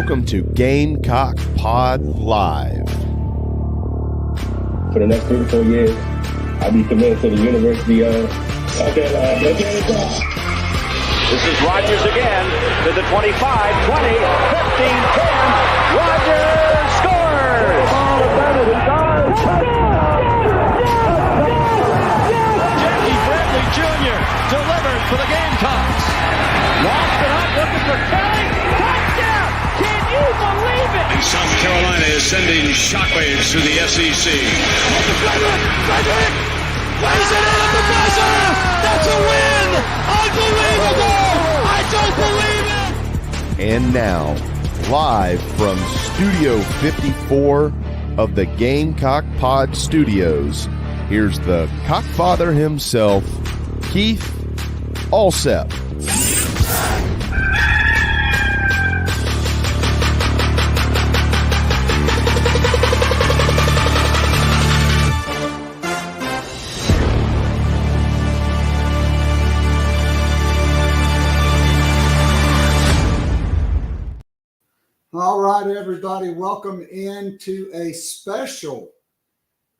Welcome to Gamecock Pod Live. For the next 3 to 4 years, I'll be committed to the University of Gamecock. This is Rogers again to the 25, 20, 15, 10. Rogers scores! All about it. Jackie Bradley Jr. delivered for the Gamecocks. Lost it up, looking for Kelly. Touchdown! Can you believe it? And South Carolina is sending shockwaves through the SEC. Frederick plays it in at the buzzer. That's a win! Unbelievable! I don't believe it! And now, live from Studio 54 of the Gamecock Pod Studios, here's the Cockfather himself, Keith Alsep. All right, everybody, welcome into a special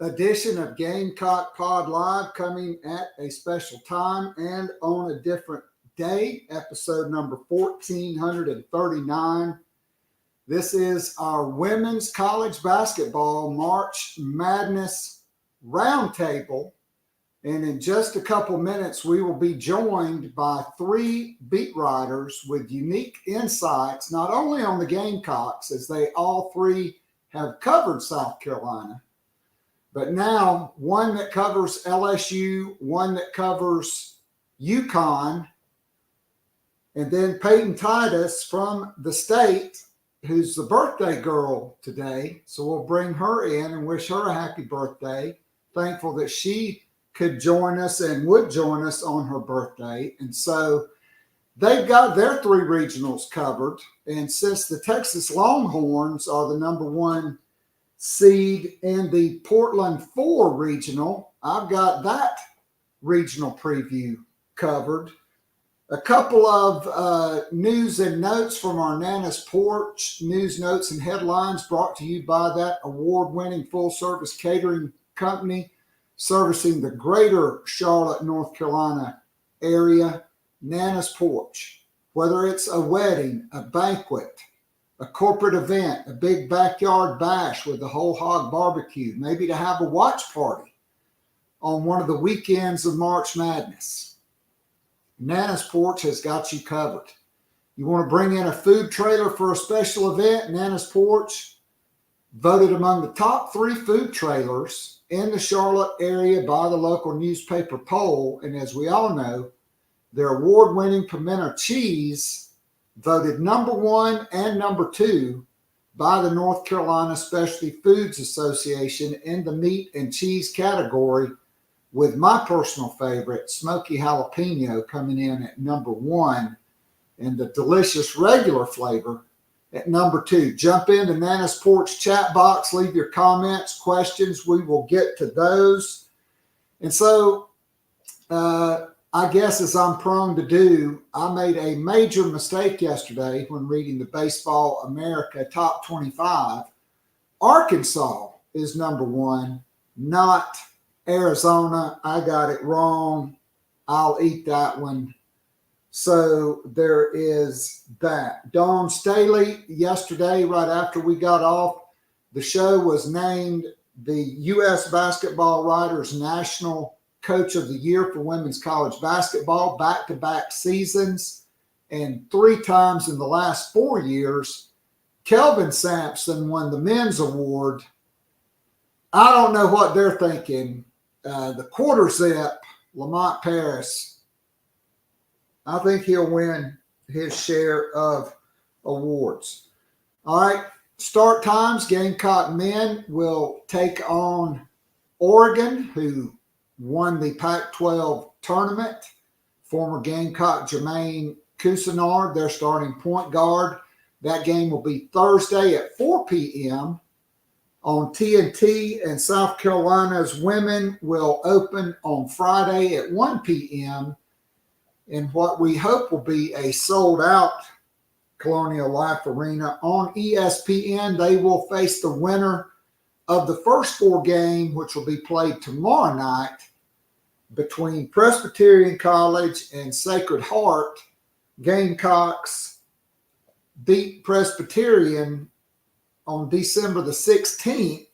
edition of Gamecock Pod Live, coming at a special time and on a different day, episode number 1439. This is our women's college basketball March Madness Roundtable. And in just a couple minutes, we will be joined by 3 beat writers with unique insights, not only on the Gamecocks, as they all 3 have covered South Carolina, but now one that covers LSU, one that covers UConn, and then Payton Titus from the state, who's the birthday girl today. So we'll bring her in and wish her a happy birthday. Thankful that she could join us and would join us on her birthday. And so they've got their 3 regionals covered. And since the Texas Longhorns are the #1 seed in the Portland 4 regional, I've got that regional preview covered. A couple of news and notes from our Nana's Porch, news, notes, and headlines brought to you by that award-winning full-service catering company servicing the greater Charlotte, North Carolina area, Nana's Porch. Whether it's a wedding, a banquet, a corporate event, a big backyard bash with a whole hog barbecue, maybe to have a watch party on one of the weekends of March Madness, Nana's Porch has got you covered. You want to bring in a food trailer for a special event, Nana's Porch voted among the top 3 food trailers in the Charlotte area by the local newspaper poll. And as we all know, their award-winning pimento cheese voted #1 and #2 by the North Carolina Specialty Foods Association in the meat and cheese category, with my personal favorite, smoky jalapeno, coming in at #1 and the delicious regular flavor at #2. Jump into Nana's Porch chat box, leave your comments, questions. We will get to those. And so I guess, as I'm prone to do, I made a major mistake yesterday when reading the Baseball America Top 25. Arkansas is #1, not Arizona. I got it wrong. I'll eat that one. So there is that. Dawn Staley, yesterday, right after we got off the show, was named the U.S. Basketball Writers National Coach of the Year for women's college basketball, back-to-back seasons, and 3 times in the last 4 years. Kelvin Sampson won the men's award. I don't know what they're thinking. The quarter zip, Lamont Paris, I think he'll win his share of awards. All right, start times. Gamecock men will take on Oregon, who won the Pac-12 tournament. Former Gamecock Jermaine Cousinard, their starting point guard. That game will be Thursday at 4 p.m. on TNT, and South Carolina's women will open on Friday at 1 p.m. in what we hope will be a sold-out Colonial Life Arena. On ESPN, they will face the winner of the first 4 game, which will be played tomorrow night between Presbyterian College and Sacred Heart. Gamecocks beat Presbyterian on December the 16th,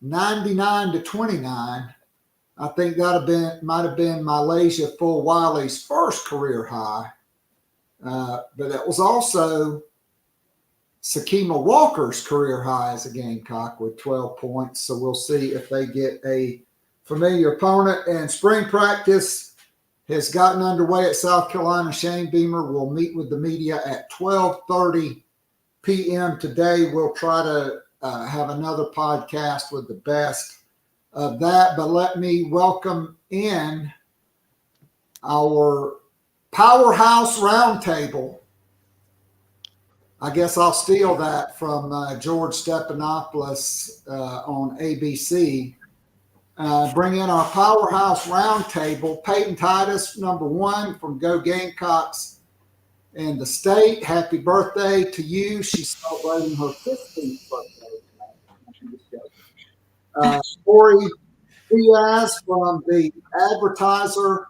99-29. I think might have been Malaysia Fulwiley's first career high. But that was also Sakima Walker's career high as a Gamecock with 12 points. So we'll see if they get a familiar opponent. And spring practice has gotten underway at South Carolina. Shane Beamer will meet with the media at 12:30 p.m. today. We'll try to have another podcast with the best of that. But let me welcome in our Powerhouse Roundtable. I guess I'll steal that from George Stephanopoulos on ABC. Bring in our Powerhouse Roundtable. Payton Titus, number 1 from Go Gamecocks and the state. Happy birthday to you. She's celebrating her 15th birthday. Cory Diaz from the Advertiser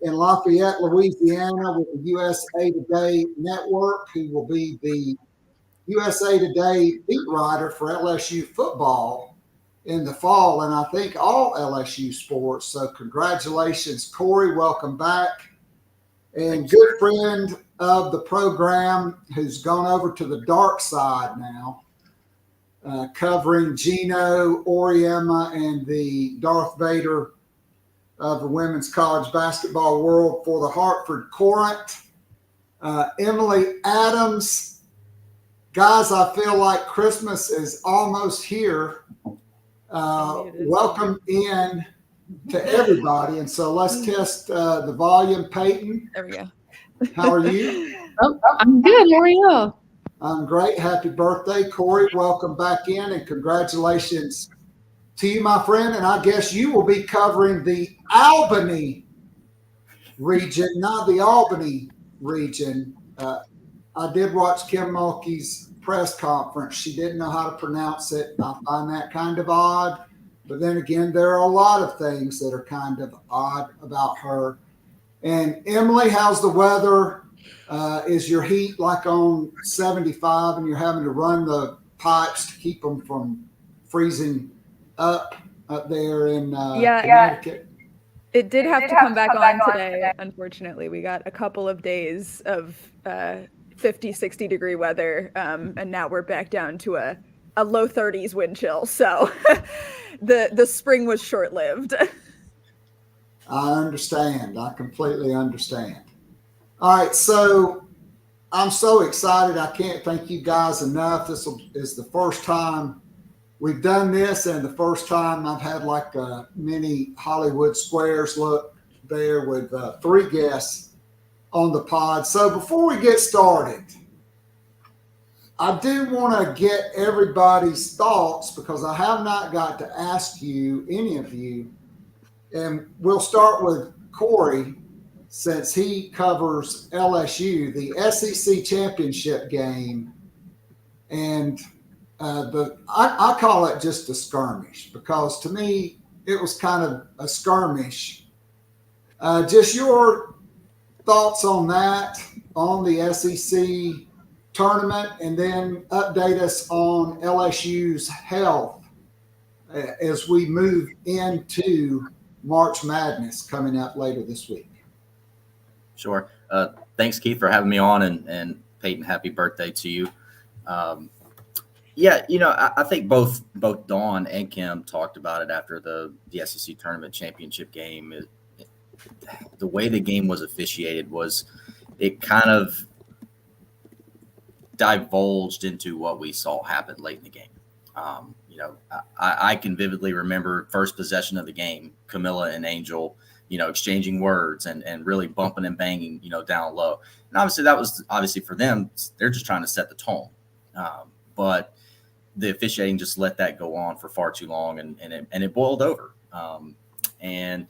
in Lafayette, Louisiana, with the USA Today Network, who will be the USA Today beat writer for LSU football in the fall, and I think all LSU sports. So congratulations, Cory. Welcome back. And good friend of the program who's gone over to the dark side now, covering Gino Auriemma and the Darth Vader of the women's college basketball world for the Hartford Courant. Emily Adams. Guys, I feel like Christmas is almost here. Welcome in to everybody. And so let's test the volume. Payton. There we go. How are you? I'm good. How are you? I'm great. Happy birthday, Cory. Welcome back in and congratulations to you, my friend. And I guess you will be covering the Albany region, not the Albany region. I did watch Kim Mulkey's press conference. She didn't know how to pronounce it. I find that kind of odd. But then again, there are a lot of things that are kind of odd about her. And Emily, how's the weather? Is your heat like on 75 and you're having to run the pipes to keep them from freezing up there in Connecticut? It did have to come back on today. Unfortunately, we got a couple of days of 50, 60 degree weather. And now we're back down to a low 30s wind chill. So the spring was short lived. I understand. I completely understand. All right. So I'm so excited. I can't thank you guys enough. This is the first time we've done this, and the first time I've had like a mini Hollywood Squares look there with 3 guests on the pod. So before we get started, I do want to get everybody's thoughts because I have not got to ask you, any of you, and we'll start with Cory since he covers LSU, the SEC championship game, and I call it just a skirmish because to me it was kind of a skirmish. Just your thoughts on that, on the SEC tournament, and then update us on LSU's health as we move into March Madness coming up later this week. Sure. Thanks, Keith, for having me on, and Payton, happy birthday to you. Yeah, I think both Dawn and Kim talked about it after the SEC tournament championship game. The way the game was officiated it kind of divulged into what we saw happen late in the game. I can vividly remember first possession of the game, Camilla and Angel, exchanging words and really bumping and banging, down low. And obviously that was for them, they're just trying to set the tone. But the officiating just let that go on for far too long and it boiled over. And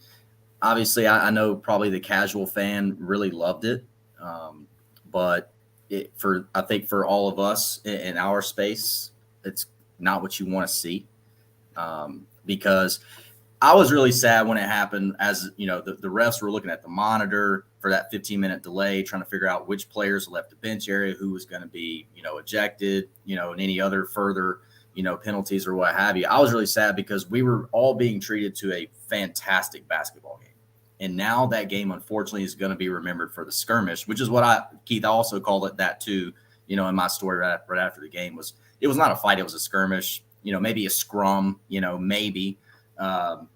obviously I know probably the casual fan really loved it. But I think for all of us in our space, it's not what you want to see, because I was really sad when it happened. As you know, the refs were looking at the monitor for that 15-minute delay, trying to figure out which players left the bench area, who was going to be, ejected, and any other further, penalties or what have you. I was really sad because we were all being treated to a fantastic basketball game. And now that game, unfortunately, is going to be remembered for the skirmish, which is what Keith, I also called it that too, in my story right after the game. It was not a fight. It was a skirmish, maybe a scrum, maybe. And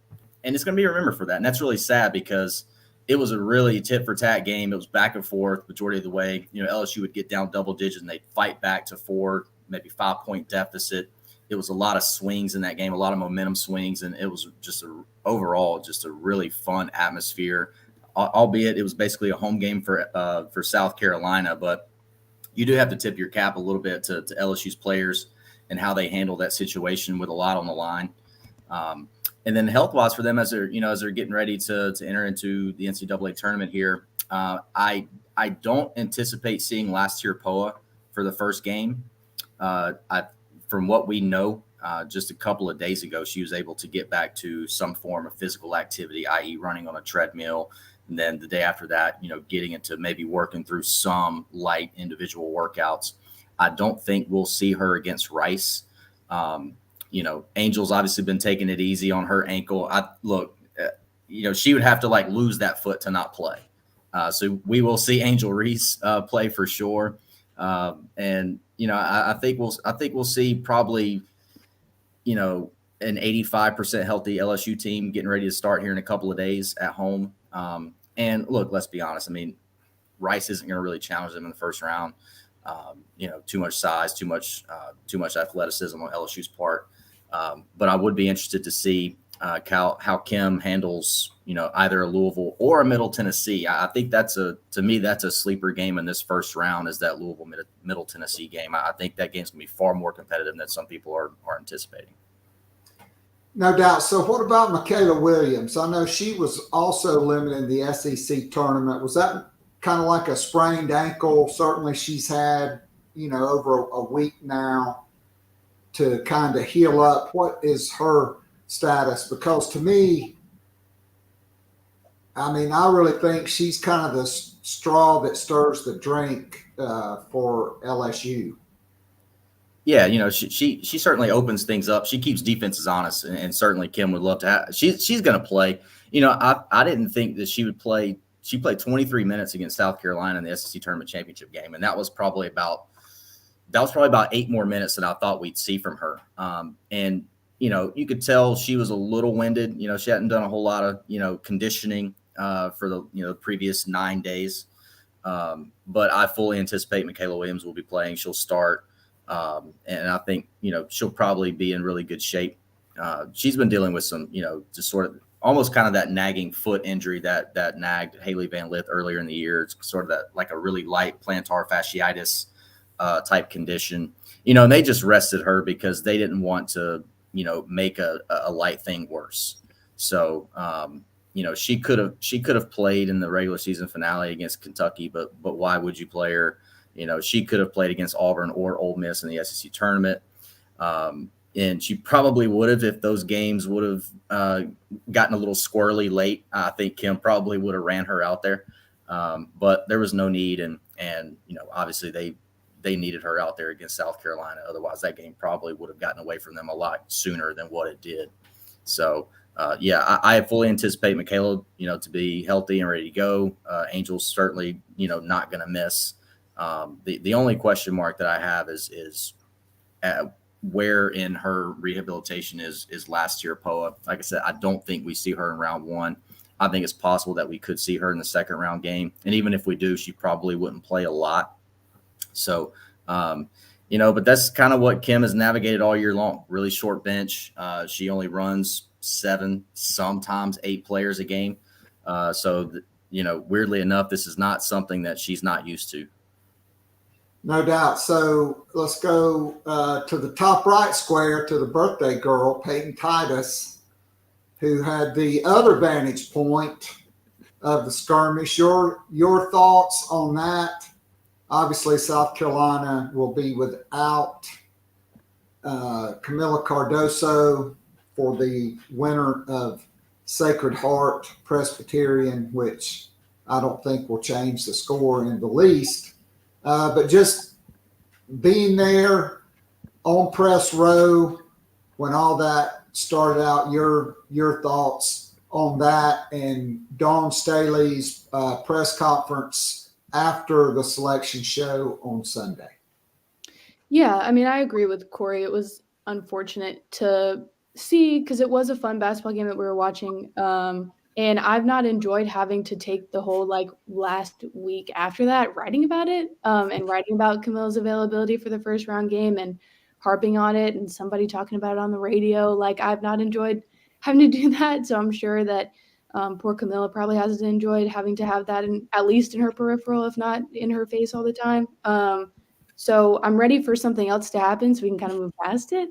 it's going to be remembered for that. And that's really sad because it was a really tit for tat game. It was back and forth majority of the way. LSU would get down double digits and they'd fight back to 4, maybe 5-point deficit. It was a lot of swings in that game, a lot of momentum swings, and it was just overall just a really fun atmosphere. Albeit it was basically a home game for South Carolina, but you do have to tip your cap a little bit to LSU's players and how they handle that situation with a lot on the line. And then health-wise for them as they're getting ready to enter into the NCAA tournament here, I don't anticipate seeing last year Poa for the first game. From what we know, just a couple of days ago, she was able to get back to some form of physical activity, i.e. running on a treadmill. And then the day after that, getting into maybe working through some light individual workouts. I don't think we'll see her against Rice. Angel's obviously been taking it easy on her ankle. She would have to lose that foot to not play. So we will see Angel Reese play for sure. I think we'll see probably, an 85% healthy LSU team getting ready to start here in a couple of days at home. And look, let's be honest. I mean, Rice isn't going to really challenge them in the first round. Too much size, too much athleticism on LSU's part. But I would be interested to see how Kim handles, either a Louisville or a Middle Tennessee. I think that's a sleeper game in this first round, is that Louisville Middle Tennessee game. I think that game's gonna be far more competitive than some people are anticipating. No doubt. So what about Michaela Williams? I know she was also limited in the SEC tournament. Was that kind of like a sprained ankle? Certainly she's had, over a week now to kind of heal up. What is her status? Because to me, I really think she's kind of the straw that stirs the drink for LSU. Yeah, she certainly opens things up. She keeps defenses honest, and certainly Kim would love to have. She's going to play. I didn't think that she would play. She played 23 minutes against South Carolina in the SEC tournament championship game, and that was probably about 8 more minutes than I thought we'd see from her. And you could tell she was a little winded. She hadn't done a whole lot of conditioning for the previous 9 days. But I fully anticipate Michaela Williams will be playing. She'll start. And I think, she'll probably be in really good shape. She's been dealing with some, just sort of almost kind of that nagging foot injury that nagged Haley Van Lith earlier in the year. It's sort of that like a really light plantar fasciitis type condition, and they just rested her because they didn't want to, make a light thing worse. So, she could have played in the regular season finale against Kentucky, but why would you play her? She could have played against Auburn or Ole Miss in the SEC tournament. And she probably would have if those games would have gotten a little squirrely late. I think Kim probably would have ran her out there. But there was no need. And obviously they needed her out there against South Carolina. Otherwise, that game probably would have gotten away from them a lot sooner than what it did. So, I fully anticipate Michaela, to be healthy and ready to go. Angel's certainly, not going to miss. The only question mark that I have is where in her rehabilitation is last year Poa. Like I said, I don't think we see her in round 1. I think it's possible that we could see her in the second round game. And even if we do, she probably wouldn't play a lot. So, but that's kind of what Kim has navigated all year long. Really short bench. She only runs 7, sometimes 8 players a game. Weirdly enough, this is not something that she's not used to. No doubt. So let's go to the top right square to the birthday girl, Payton Titus, who had the other vantage point of the skirmish. Your thoughts on that? Obviously, South Carolina will be without Camila Cardoso for the winner of Sacred Heart Presbyterian, which I don't think will change the score in the least. But just being there on press row when all that started out, your thoughts on that and Dawn Staley's press conference after the selection show on Sunday. Yeah, I mean, I agree with Cory. It was unfortunate to see because it was a fun basketball game that we were watching. And I've not enjoyed having to take the whole last week after that writing about it and writing about Camilla's availability for the first round game and harping on it and somebody talking about it on the radio. I've not enjoyed having to do that. So I'm sure that poor Camilla probably hasn't enjoyed having to have that at least in her peripheral, if not in her face all the time. So I'm ready for something else to happen so we can kind of move past it.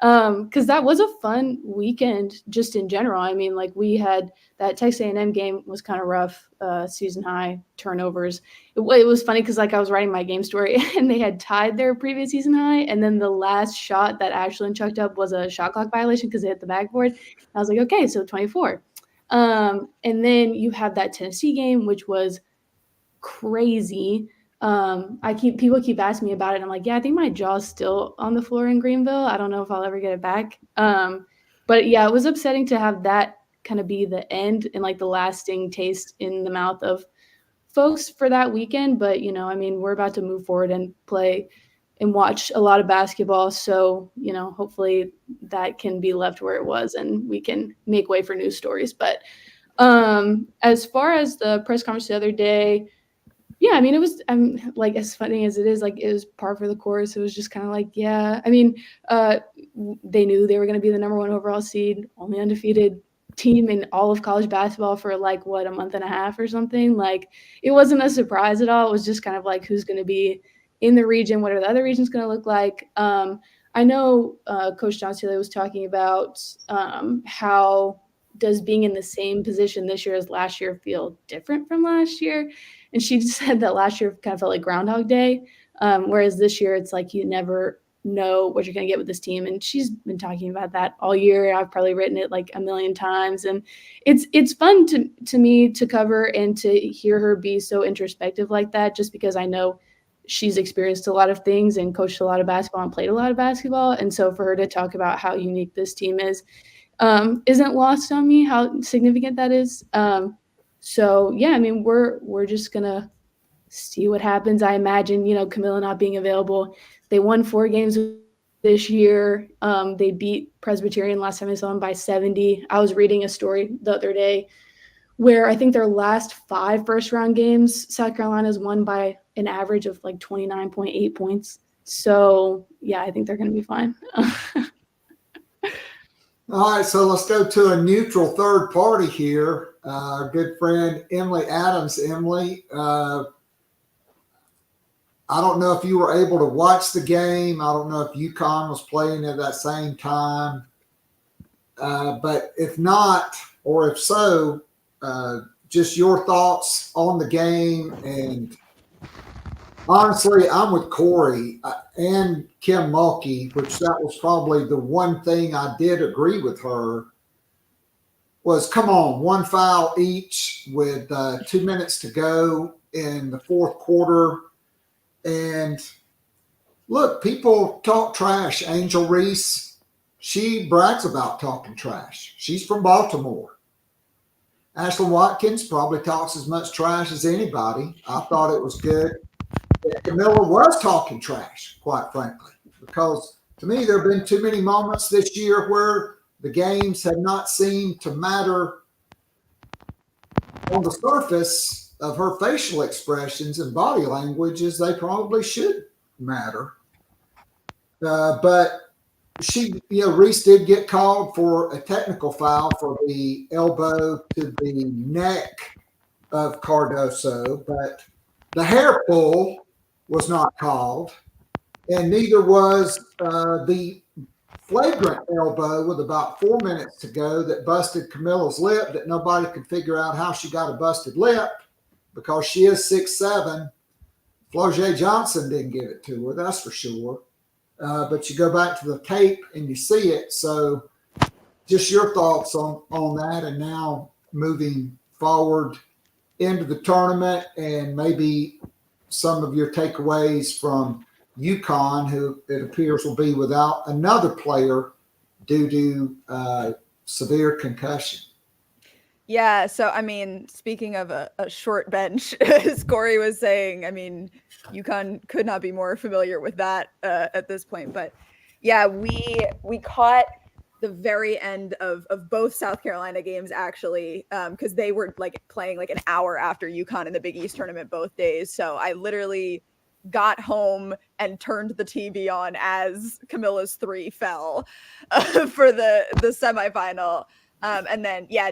Because that was a fun weekend just in general. I mean, we had that Texas A&M game was kind of rough, season high turnovers. It was funny because I was writing my game story and they had tied their previous season high. And then the last shot that Ashlyn chucked up was a shot clock violation because it hit the backboard. I was like, okay, so 24. And then you have that Tennessee game, which was crazy. People keep asking me about it. And I'm like, yeah, I think my jaw's still on the floor in Greenville. I don't know if I'll ever get it back. But yeah, it was upsetting to have that kind of be the end and the lasting taste in the mouth of folks for that weekend. But, I mean, we're about to move forward and play and watch a lot of basketball. So, hopefully that can be left where it was and we can make way for news stories. But as far as the press conference the other day, yeah, I mean, it was as funny as it is, it was par for the course. It was just kind of yeah. I mean, they knew they were going to be the number 1 overall seed, only undefeated team in all of college basketball for a month and a half or something. It wasn't a surprise at all. It was just kind of who's going to be in the region, what are the other regions going to look like. I know Coach John Sealy was talking about how does being in the same position this year as last year feel different from last year. And she said that last year kind of felt like Groundhog Day, whereas this year it's you never know what you're going to get with this team. And she's been talking about that all year. I've probably written it a million times. And it's fun to me to cover and to hear her be so introspective like that, just because I know she's experienced a lot of things and coached a lot of basketball and played a lot of basketball. And so for her to talk about how unique this team is, isn't lost on me how significant that is. So yeah, I mean, we're just gonna see what happens. I imagine, Camilla not being available. They won 4 games this year. They beat Presbyterian last time I saw them by 70. I was reading a story the other day where I think their last 5 first-round games, South Carolina's won by an average of 29.8 points. So yeah, I think they're gonna be fine. All right, so let's go to a neutral third party here. Our good friend Emily Adams. Emily, I don't know if you were able to watch the game. I don't know if UConn was playing at that same time. But if not, or if so, just your thoughts on the game. And honestly, I'm with Cory and Kim Mulkey, which that was probably the one thing I did agree with her, was come on, 1 foul each with 2 minutes to go in the fourth quarter. And look, people talk trash. Angel Reese, she brags about talking trash. She's from Baltimore. Ashlyn Watkins probably talks as much trash as anybody. I thought it was good that Camilla was talking trash, quite frankly, because to me, there have been too many moments this year where the games have not seemed to matter on the surface of her facial expressions and body language as they probably should matter. But she, Reese did get called for a technical foul for the elbow to the neck of Cardoso, but the hair pull was not called, and neither was the flagrant elbow with about 4 minutes to go that busted Camilla's lip that nobody could figure out how she got a busted lip because she is 6'7", Flau'jae Johnson didn't give it to her, that's for sure. But you go back to the tape and you see it. So just your thoughts on that, and now moving forward into the tournament, and maybe some of your takeaways from UConn, who it appears will be without another player due to severe concussion. Yeah, so I mean, speaking of a short bench, as Cory was saying, I mean, UConn could not be more familiar with that at this point. But yeah, we caught the very end of both South Carolina games, actually, because they were like playing like an hour after UConn in the Big East tournament both days. So I literally got home and turned the TV on as Camilla's 3 fell for the semifinal. And then, yeah,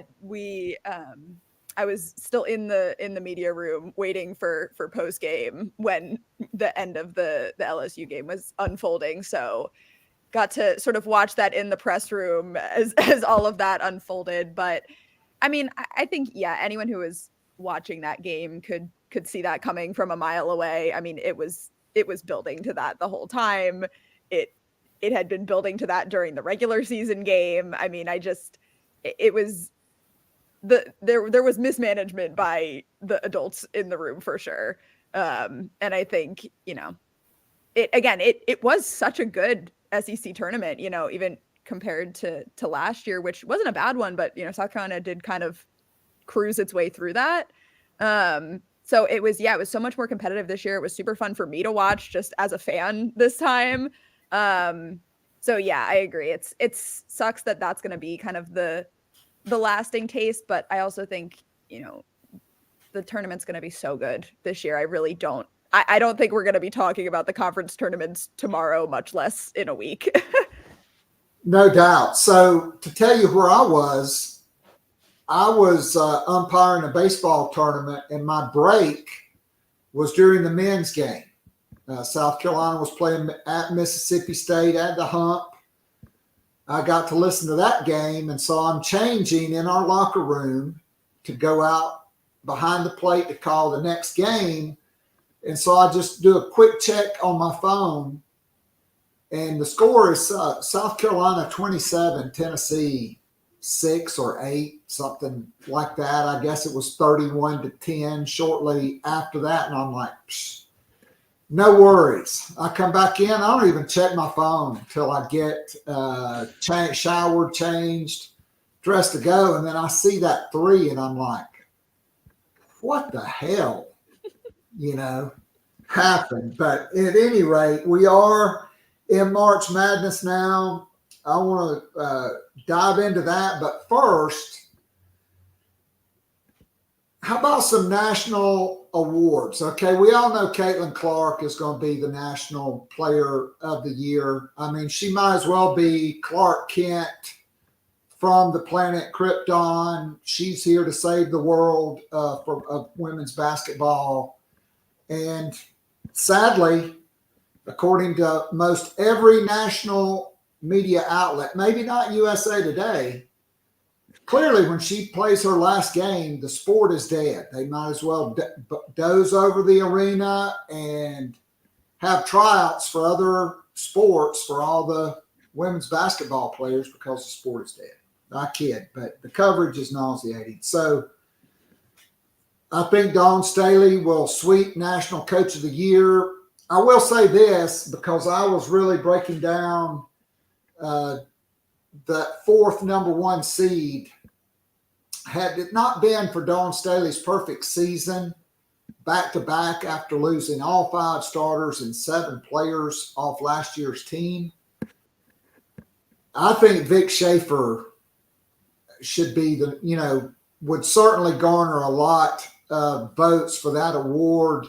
I was still in the media room waiting for post game when the end of the LSU game was unfolding. So got to sort of watch that in the press room as all of that unfolded. But I mean, I think, yeah, anyone who was watching that game could see that coming from a mile away. I mean, it was building to that the whole time. It had been building to that during the regular season game. I mean, it was there was mismanagement by the adults in the room for sure. And I think, you know, it was such a good SEC tournament, you know, even compared to last year, which wasn't a bad one, but, you know, South Carolina did kind of cruise its way through that. So it was so much more competitive this year. It was super fun for me to watch just as a fan this time. So yeah, I agree. It sucks that that's going to be kind of the lasting taste, but I also think, you know, the tournament's going to be so good this year. I really don't. I don't think we're going to be talking about the conference tournaments tomorrow, much less in a week. No doubt. So to tell you where I was umpiring a baseball tournament, and my break was during the men's game. South Carolina was playing at Mississippi State at the Hump. I got to listen to that game, and so I'm changing in our locker room to go out behind the plate to call the next game. And so I just do a quick check on my phone, and the score is South Carolina 27, Tennessee 6 or 8, something like that. I guess it was 31-10 shortly after that. And I'm like, no worries. I come back in. I don't even check my phone until I get showered, changed, dressed to go. And then I see that 3, and I'm like, what the hell, you know, happened? But at any rate, we are in March Madness now. I want to dive into that. But first, how about some national awards? Okay, we all know Caitlin Clark is going to be the National Player of the Year. I mean, she might as well be Clark Kent from the planet Krypton. She's here to save the world of women's basketball. And sadly, according to most every national media outlet, maybe not USA Today, clearly when she plays her last game, the sport is dead. They might as well doze over the arena and have tryouts for other sports for all the women's basketball players because the sport is dead. I kid, but the coverage is nauseating. So I think Dawn Staley will sweep National Coach of the Year. I will say this, because I was really breaking down the 4th number 1 seed. Had it not been for Dawn Staley's perfect season, back-to-back after losing all 5 starters and 7 players off last year's team, I think Vic Schaefer should be would certainly garner a lot of votes for that award.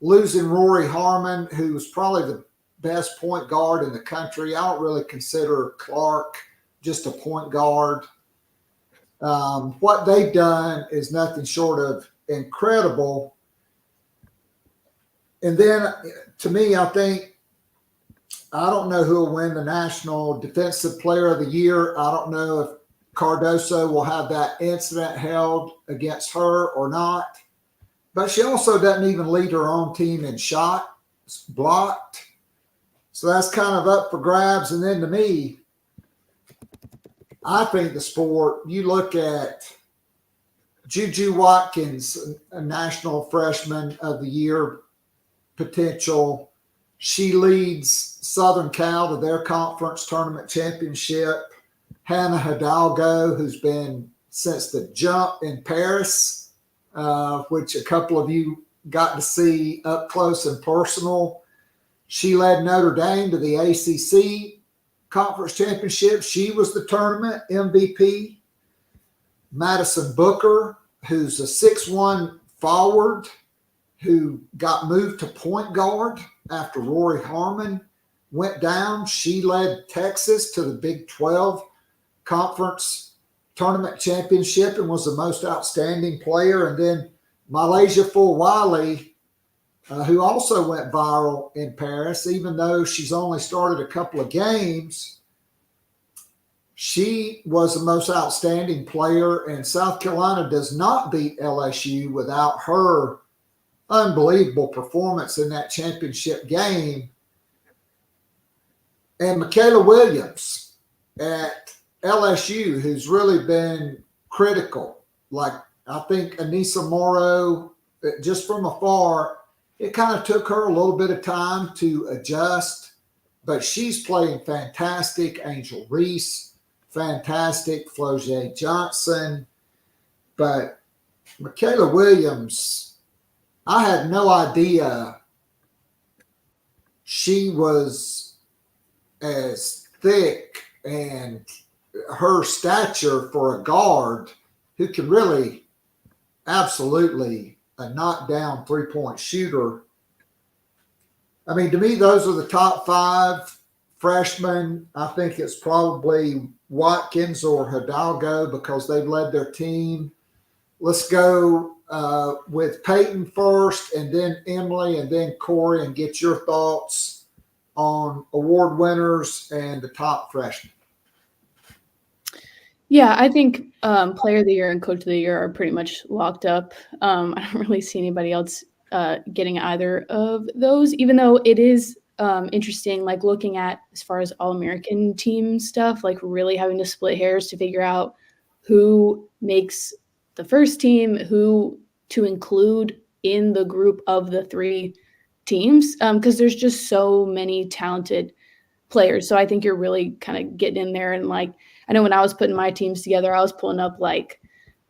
Losing Rory Harmon, who was probably the best point guard in the country. I don't really consider Clark just a point guard. What they've done is nothing short of incredible. And then, to me, I don't know who will win the National Defensive Player of the Year. I don't know if Cardoso will have that incident held against her or not. but she also doesn't even lead her own team in shots blocked. So that's kind of up for grabs. And then to me, I think the sport, you look at Juju Watkins, a national freshman of the year potential. She leads Southern Cal to their conference tournament championship. Hannah Hidalgo, who's been since the jump in Paris, which a couple of you got to see up close and personal. She led Notre Dame to the ACC conference championship. She was the tournament MVP. Madison Booker, who's a 6'1" forward who got moved to point guard after Rory Harmon went down. She led Texas to the Big 12 conference tournament championship and was the most outstanding player. And then Malaysia Fulwiley, who also went viral in Paris, even though she's only started a couple of games, she was the most outstanding player, and South Carolina does not beat LSU without her unbelievable performance in that championship game. And Michaela Williams at LSU, who's really been critical. Like, I think Anissa Morrow, just from afar, it kind of took her a little bit of time to adjust, but she's playing fantastic. Angel Reese, fantastic. Floje Johnson. But Michaela Williams, I had no idea she was as thick and her stature for a guard who can really absolutely a knockdown three-point shooter. I mean, to me, those are the top five freshmen. I think it's probably Watkins or Hidalgo because they've led their team. Let's go with Payton first, and then Emily, and then Cory, and get your thoughts on award winners and the top freshmen. Yeah, I think player of the year and coach of the year are pretty much locked up. I don't really see anybody else getting either of those, even though it is interesting, like looking at as far as All-American team stuff, like really having to split hairs to figure out who makes the first team, who to include in the group of the three teams, because there's just so many talented players. So I think you're really kind of getting in there, and like, I know when I was putting my teams together, I was pulling up like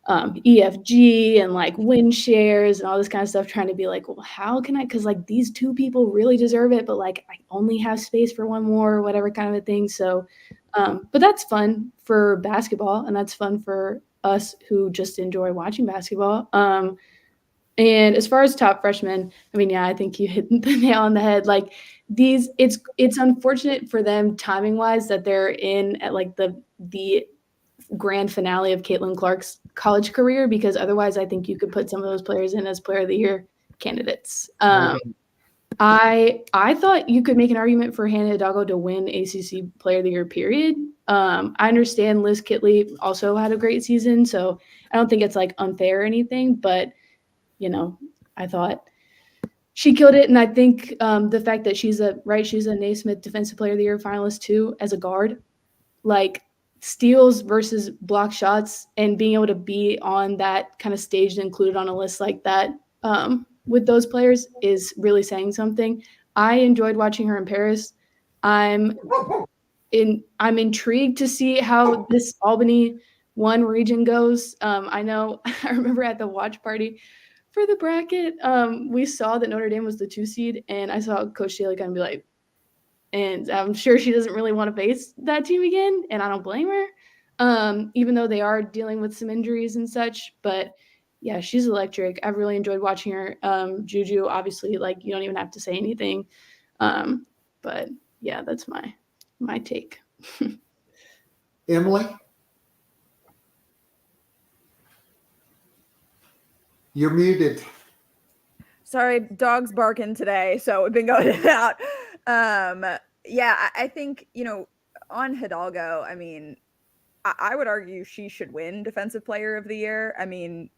EFG and like win shares and all this kind of stuff, trying to be like, well, how can I, because like these two people really deserve it, but like I only have space for one more or whatever kind of a thing. So but that's fun for basketball, and that's fun for us who just enjoy watching basketball. And as far as top freshmen, I mean, yeah, I think you hit the nail on the head. Like these, it's unfortunate for them timing wise that they're in at like the grand finale of Caitlin Clark's college career, because otherwise I think you could put some of those players in as player of the year candidates. I thought you could make an argument for Hannah Hidalgo to win ACC player of the year, period. I understand Liz Kitley also had a great season, so I don't think it's like unfair or anything, but you know, I thought she killed it. And I think the fact that she's a Naismith Defensive Player of the Year finalist too, as a guard, like steals versus block shots, and being able to be on that kind of stage and included on a list like that with those players is really saying something. I enjoyed watching her in Paris. I'm intrigued to see how this Albany 1 region goes. I know I remember at the watch party for the bracket, we saw that Notre Dame was the 2 seed, and I saw Coach Staley kind of be like, and I'm sure she doesn't really want to face that team again, and I don't blame her, even though they are dealing with some injuries and such. But yeah, she's electric. I've really enjoyed watching her. Juju, obviously, like you don't even have to say anything. But yeah, that's my take. Emily? You're muted. Sorry, dog's barking today, so we've been going in and out. Yeah, I think, you know, on Hidalgo, I mean, I would argue she should win Defensive Player of the Year. I mean,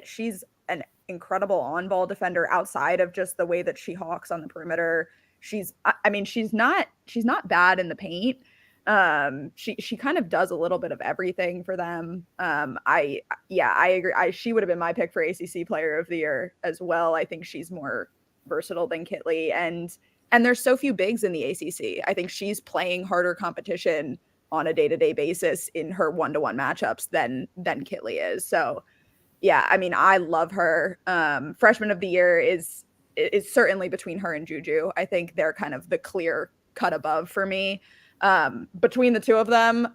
she's an incredible on-ball defender outside of just the way that she hawks on the perimeter. She's not bad in the paint. She kind of does a little bit of everything for them. I agree. She would have been my pick for ACC Player of the Year as well. I think she's more versatile than Kitley, and there's so few bigs in the ACC. I think she's playing harder competition on a day-to-day basis in her one-to-one matchups than Kitley is. So yeah, I mean, I love her. Freshman of the Year is certainly between her and Juju. I think they're kind of the clear cut above for me. Between the two of them,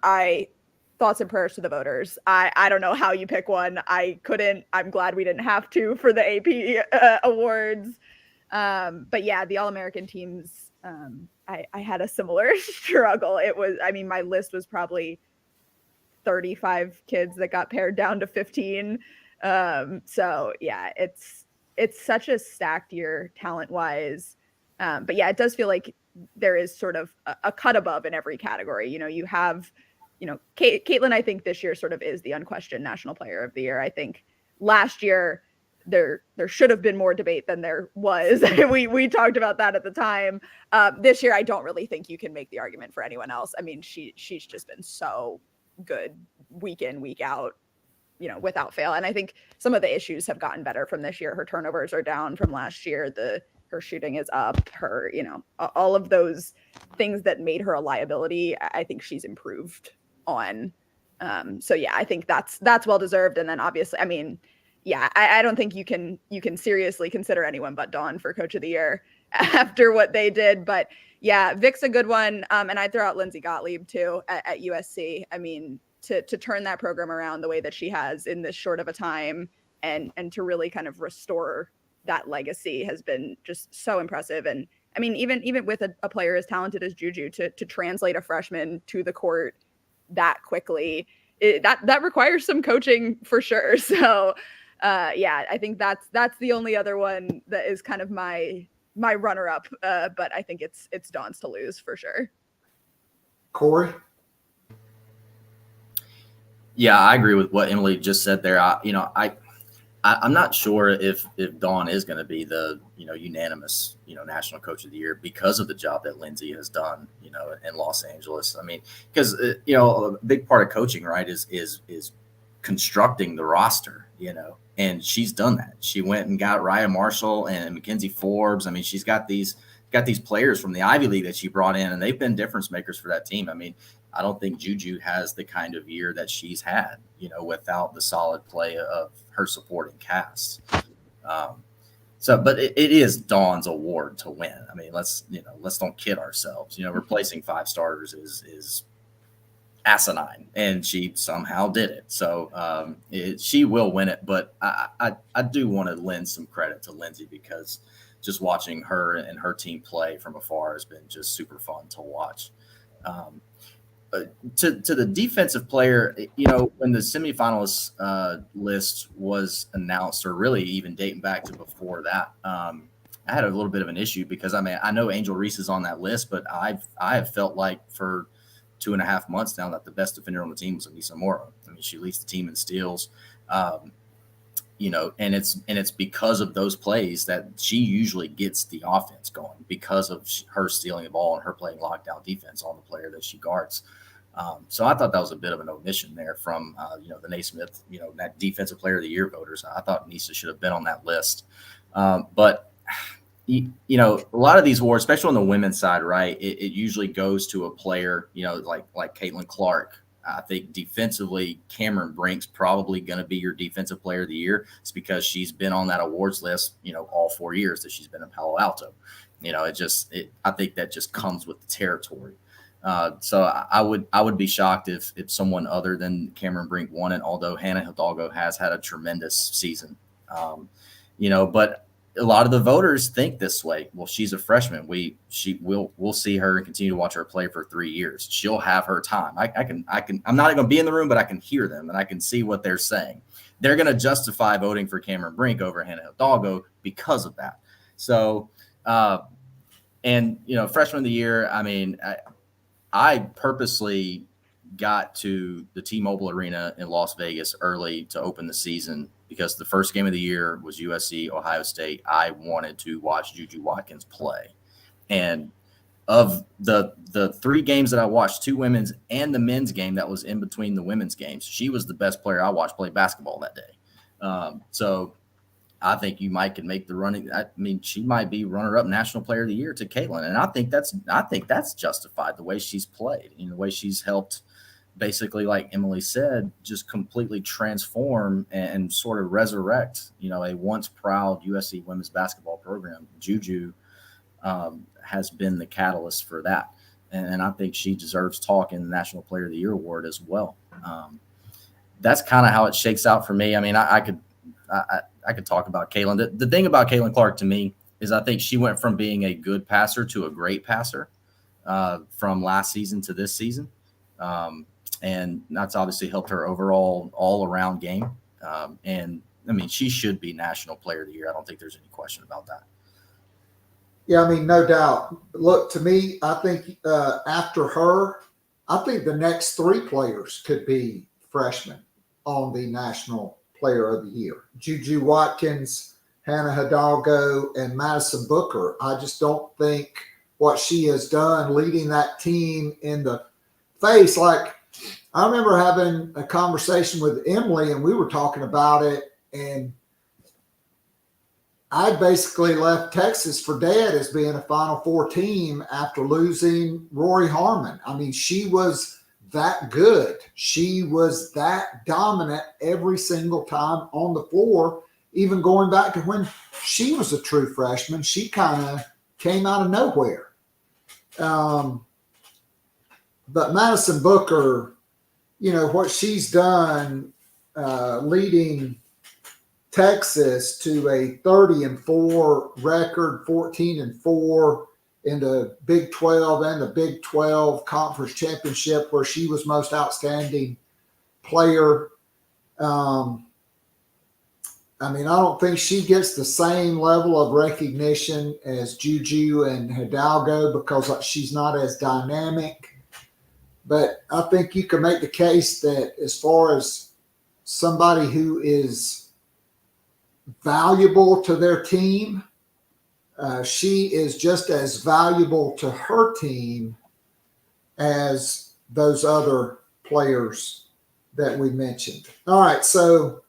thoughts and prayers to the voters. I don't know how you pick one. I couldn't. I'm glad we didn't have to for the AP awards. But yeah, the All-American teams, I had a similar struggle. My list was probably 35 kids that got pared down to 15. So yeah, it's such a stacked year talent-wise. But yeah, it does feel like there is sort of a cut above in every category. You have, Caitlin, I think this year sort of is the unquestioned National Player of the Year. I think last year there should have been more debate than there was. we talked about that at the time. This year, I don't really think you can make the argument for anyone else. I mean, she's just been so good week in, week out, without fail. And I think some of the issues have gotten better from this year. Her turnovers are down from last year. Her shooting is up. Her, all of those things that made her a liability, I think she's improved on. So yeah, I think that's well deserved. And then obviously, I mean, yeah, I don't think you can seriously consider anyone but Dawn for Coach of the Year after what they did. But yeah, Vic's a good one. And I'd throw out Lindsay Gottlieb too at USC. I mean, to turn that program around the way that she has in this short of a time and to really kind of restore that legacy has been just so impressive. And I mean, even with a player as talented as Juju to translate a freshman to the court that quickly, that requires some coaching for sure. So yeah, I think that's the only other one that is kind of my runner up. But I think it's Dawn's to lose for sure. Cory? Yeah, I agree with what Emily just said there. I'm not sure if Dawn is going to be the unanimous National Coach of the Year because of the job that Lindsay has done in Los Angeles. I mean, because a big part of coaching, right, is constructing the roster, and she's done that. She went and got Raya Marshall and Mackenzie Forbes. I mean, she's got these players from the Ivy League that she brought in, and they've been difference makers for that team. I mean, I don't think Juju has the kind of year that she's had, without the solid play of her supporting cast. But it is Dawn's award to win. I mean, let's don't kid ourselves. Replacing 5 starters is asinine, and she somehow did it. So she will win it. But I do want to lend some credit to Lindsay because just watching her and her team play from afar has been just super fun to watch. To the defensive player, when the semifinalists list was announced, or really even dating back to before that, I had a little bit of an issue because I know Angel Reese is on that list, but I have felt like for 2.5 months now that the best defender on the team was Anissa Morrow. I mean, she leads the team in steals, and it's because of those plays that she usually gets the offense going because of her stealing the ball and her playing lockdown defense on the player that she guards. So I thought that was a bit of an omission there from, the Naismith, that defensive player of the year voters. I thought Nisa should have been on that list. But a lot of these awards, especially on the women's side, right, it usually goes to a player, like Caitlin Clark. I think defensively, Cameron Brink's probably going to be your defensive player of the year. It's because she's been on that awards list, all 4 years that she's been in Palo Alto. I think that just comes with the territory. So I would be shocked if someone other than Cameron Brink won it, although Hannah Hidalgo has had a tremendous season. But a lot of the voters think this way. Well, she's a freshman. We'll see her and continue to watch her play for 3 years. She'll have her time. I'm not going to be in the room, but I can hear them and I can see what they're saying. They're going to justify voting for Cameron Brink over Hannah Hidalgo because of that. So, freshman of the year, I mean, I purposely got to the T-Mobile Arena in Las Vegas early to open the season because the first game of the year was USC, Ohio State. I wanted to watch Juju Watkins play. And of the 3 games that I watched, 2 women's and the men's game that was in between the women's games, she was the best player I watched play basketball that day. So I think you might can make the running. I mean, she might be runner-up national player of the year to Caitlin, and I think that's justified the way she's played, the way she's helped, basically, like Emily said, just completely transform and sort of resurrect, a once proud USC women's basketball program. Juju has been the catalyst for that, and I think she deserves talk in the National Player of the Year award as well. That's kind of how it shakes out for me. I mean, I could talk about Caitlin. The thing about Caitlin Clark to me is I think she went from being a good passer to a great passer from last season to this season. And that's obviously helped her overall all-around game. And, I mean, she should be National Player of the Year. I don't think there's any question about that. Yeah, I mean, no doubt. Look, to me, I think after her, I think the next 3 players could be freshmen on the National Player of the Year. Juju Watkins, Hannah Hidalgo, and Madison Booker. I just don't think what she has done leading that team in the face. Like, I remember having a conversation with Emily, and we were talking about it, and I basically left Texas for dead as being a Final Four team after losing Rory Harmon. I mean, she was that good. She was that dominant every single time on the floor, even going back to when she was a true freshman. She kind of came out of nowhere. But Madison Booker, what she's done leading Texas to a 30-4 record, 14-4 in the Big 12 and the Big 12 Conference Championship, where she was most outstanding player. I mean, I don't think she gets the same level of recognition as Juju and Hidalgo because she's not as dynamic. But I think you can make the case that as far as somebody who is valuable to their team, she is just as valuable to her team as those other players that we mentioned. All right, so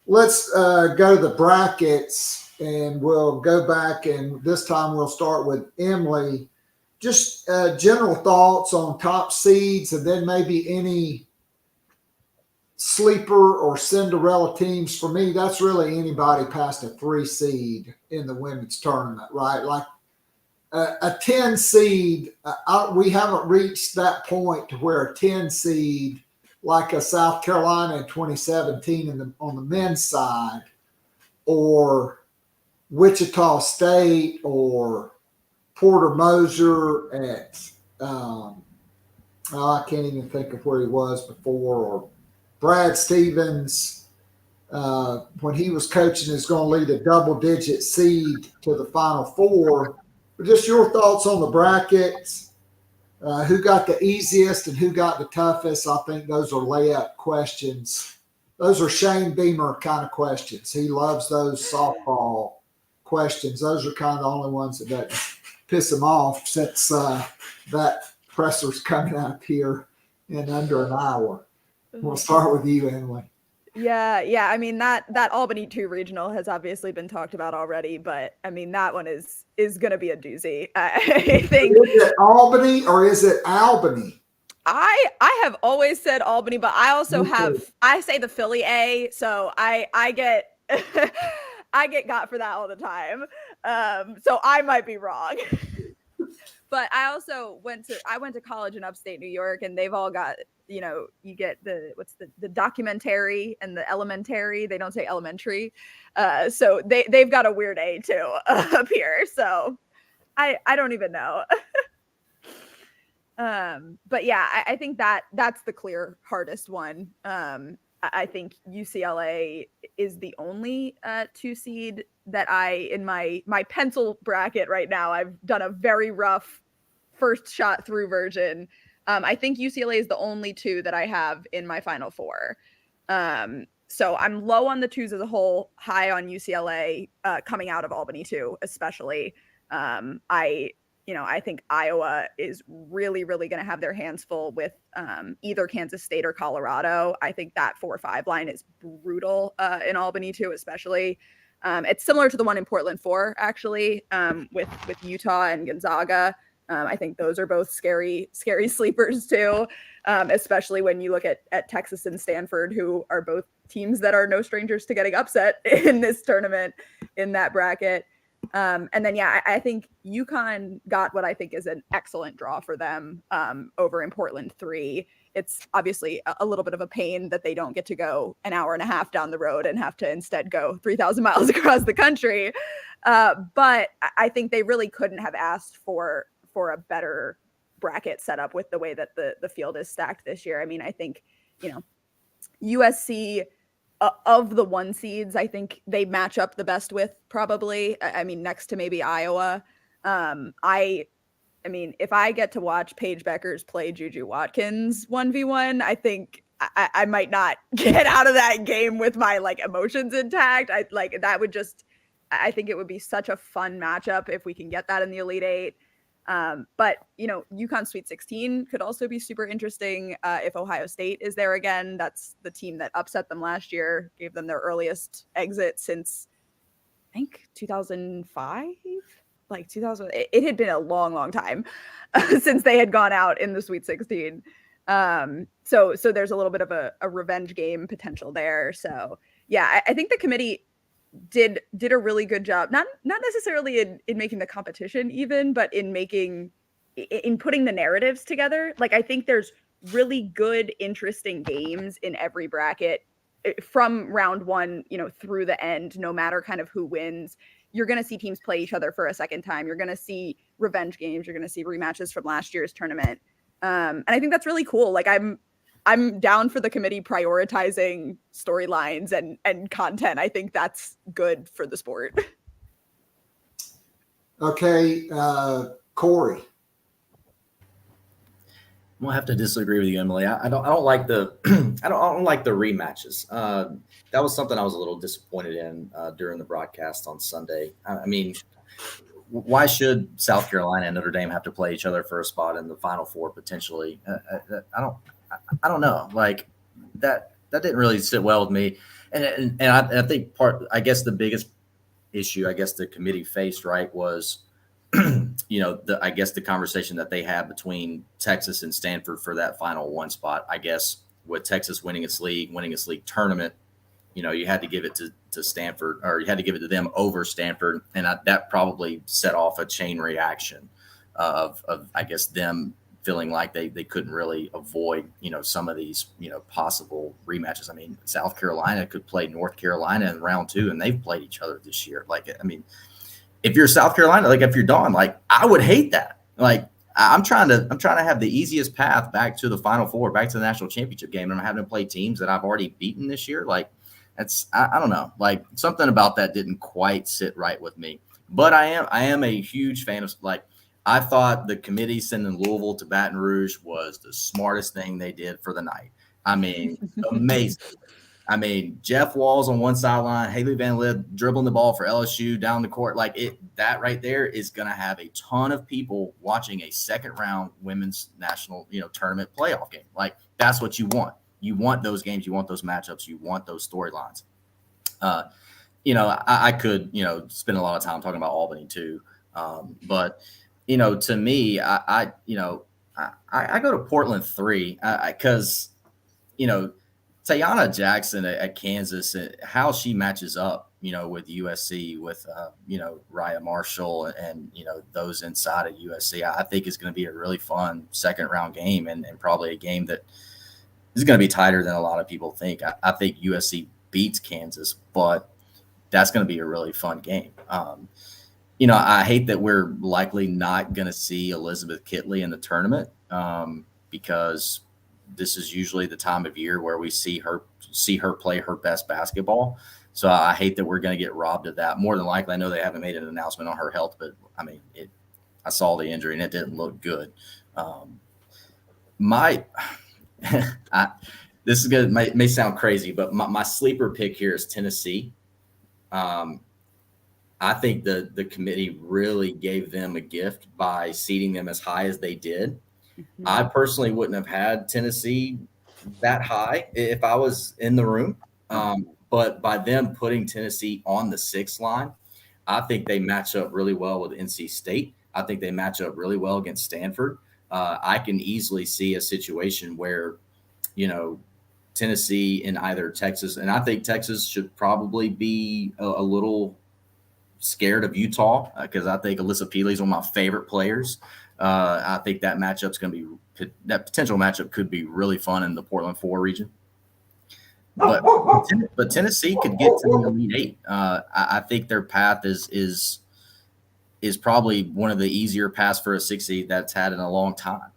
let's go to the brackets, and we'll go back, and this time we'll start with Emily. Just general thoughts on top seeds, and then maybe any sleeper or Cinderella teams. For me, that's really anybody past a 3 seed in the women's tournament, right? Like a 10 seed, we haven't reached that point to where a 10 seed, like a South Carolina in 2017 on the men's side, or Wichita State, or Porter Moser at, I can't even think of where he was before, or Brad Stevens, when he was coaching, is going to lead a double-digit seed to the Final Four. But just your thoughts on the brackets, who got the easiest and who got the toughest. I think those are layup questions. Those are Shane Beamer kind of questions. He loves those softball questions. Those are kind of the only ones that doesn't piss him off, since that presser's coming up here in under an hour. We'll start with you, Emily. Yeah. I mean, that Albany 2 regional has obviously been talked about already, but I mean, that one is going to be a doozy. I think. Is it Albany or is it Albany? I have always said Albany, but I also I say the Philly A, so I get I get got for that all the time. So I might be wrong. But I also went to college in upstate New York, and they've all got, you get the documentary and the elementary. They don't say elementary. So they've got a weird A too up here. So I don't even know. But yeah, I think that's the clear hardest one. I think UCLA is the only 2 seed that in my pencil bracket right now, I've done a very rough first shot through version. I think UCLA is the only 2 that I have in my Final Four. So I'm low on the twos as a whole, high on UCLA coming out of Albany too, especially. I think Iowa is really, really going to have their hands full with either Kansas State or Colorado. I think that 4-5 line is brutal in Albany too, especially. It's similar to the one in Portland 4, actually, with Utah and Gonzaga. I think those are both scary sleepers too, especially when you look at Texas and Stanford, who are both teams that are no strangers to getting upset in this tournament in that bracket. And then, I think UConn got what I think is an excellent draw for them over in Portland 3. It's obviously a little bit of a pain that they don't get to go an hour and a half down the road and have to instead go 3,000 miles across the country. But I think they really couldn't have asked for a better bracket setup with the way that the field is stacked this year. I mean, I think, USC of the 1 seeds, I think they match up the best with, probably. I mean, next to maybe Iowa. I mean, if I get to watch Paige Beckers play Juju Watkins 1v1, I think I might not get out of that game with my emotions intact. I think it would be such a fun matchup if we can get that in the Elite Eight. But UConn Sweet 16 could also be super interesting if Ohio State is there again. That's the team that upset them last year, gave them their earliest exit since I think 2005. 2000, it had been a long time since they had gone out in the Sweet 16. So there's a little bit of a revenge game potential there. So I think the committee did a really good job, not necessarily in making the competition even, but in putting the narratives together. I think there's really good, interesting games in every bracket from round 1, through the end, no matter kind of who wins. You're going to see teams play each other for a second time. You're going to see revenge games. You're going to see rematches from last year's tournament. And I think that's really cool. I'm down for the committee prioritizing storylines and content. I think that's good for the sport. Okay, Cory. I'm gonna have to disagree with you, Emily. I don't like the I don't like the rematches. That was something I was a little disappointed in during the broadcast on Sunday. I mean, why should South Carolina and Notre Dame have to play each other for a spot in the Final Four potentially? I don't know. That didn't really sit well with me. And I think the biggest issue the committee faced, right, was the conversation that they had between Texas and Stanford for that final 1 spot. I guess with Texas winning its league tournament, you had to give it to Stanford, or you had to give it to them over Stanford. And that probably set off a chain reaction of them feeling like they couldn't really avoid, some of these, possible rematches. I mean, South Carolina could play North Carolina in round 2, and they've played each other this year. If you're South Carolina, if you're Dawn, I would hate that. I'm trying to have the easiest path back to the Final Four, back to the national championship game, and I'm having to play teams that I've already beaten this year. I don't know. Something about that didn't quite sit right with me. But I am a huge fan of I thought the committee sending Louisville to Baton Rouge was the smartest thing they did for the night. I mean, amazing. I mean, Jeff Walls on one sideline, Haley Van Lith dribbling the ball for LSU down the court. That right there is going to have a ton of people watching a second round women's national, tournament playoff game. That's what you want. You want those games. You want those matchups. You want those storylines. I could, spend a lot of time talking about Albany too. But, to me, I go to Portland 3 because, Tayana Jackson at Kansas, how she matches up, with USC, with, Raya Marshall and, those inside of USC, I think is going to be a really fun second round game and probably a game that is going to be tighter than a lot of people think. I think USC beats Kansas, but that's going to be a really fun game. I hate that we're likely not going to see Elizabeth Kitley in the tournament because this is usually the time of year where we see her play her best basketball. So I hate that we're going to get robbed of that. More than likely, I know they haven't made an announcement on her health, but I mean, I saw the injury and it didn't look good. This is good. May sound crazy, but my sleeper pick here is Tennessee. I think the committee really gave them a gift by seeding them as high as they did. Mm-hmm. I personally wouldn't have had Tennessee that high if I was in the room. But by them putting Tennessee on the 6th line, I think they match up really well with NC State. I think they match up really well against Stanford. I can easily see a situation where, Tennessee and either Texas, and I think Texas should probably be a little scared of Utah because I think Alyssa Peely is one of my favorite players. I think that potential matchup could be really fun in the Portland 4 region. But Tennessee could get to the Elite 8. I think their path is probably one of the easier paths for a 6 seed that's had in a long time.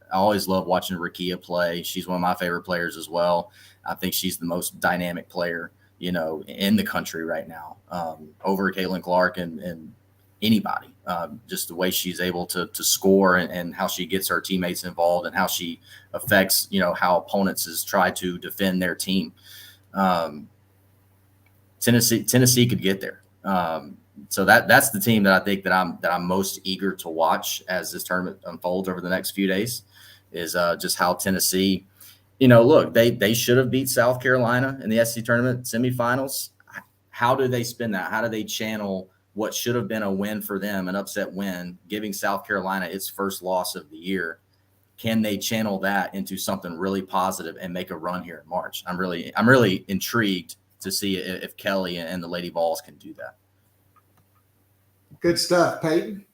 I always love watching Rakia play. She's one of my favorite players as well. I think she's the most dynamic player, in the country right now, over Caitlin Clark and anybody. Just the way she's able to score and how she gets her teammates involved and how she affects, how opponents try to defend their team. Tennessee could get there. So that's the team that I think that I'm most eager to watch as this tournament unfolds over the next few days, is just how Tennessee, look, they should have beat South Carolina in the SEC tournament semifinals. How do they spin that? How do they channel what should have been a win for them, an upset win, giving South Carolina its first loss of the year? Can they channel that into something really positive and make a run here in March? I'm really intrigued to see if Kelly and the Lady Vols can do that. Good stuff, Payton.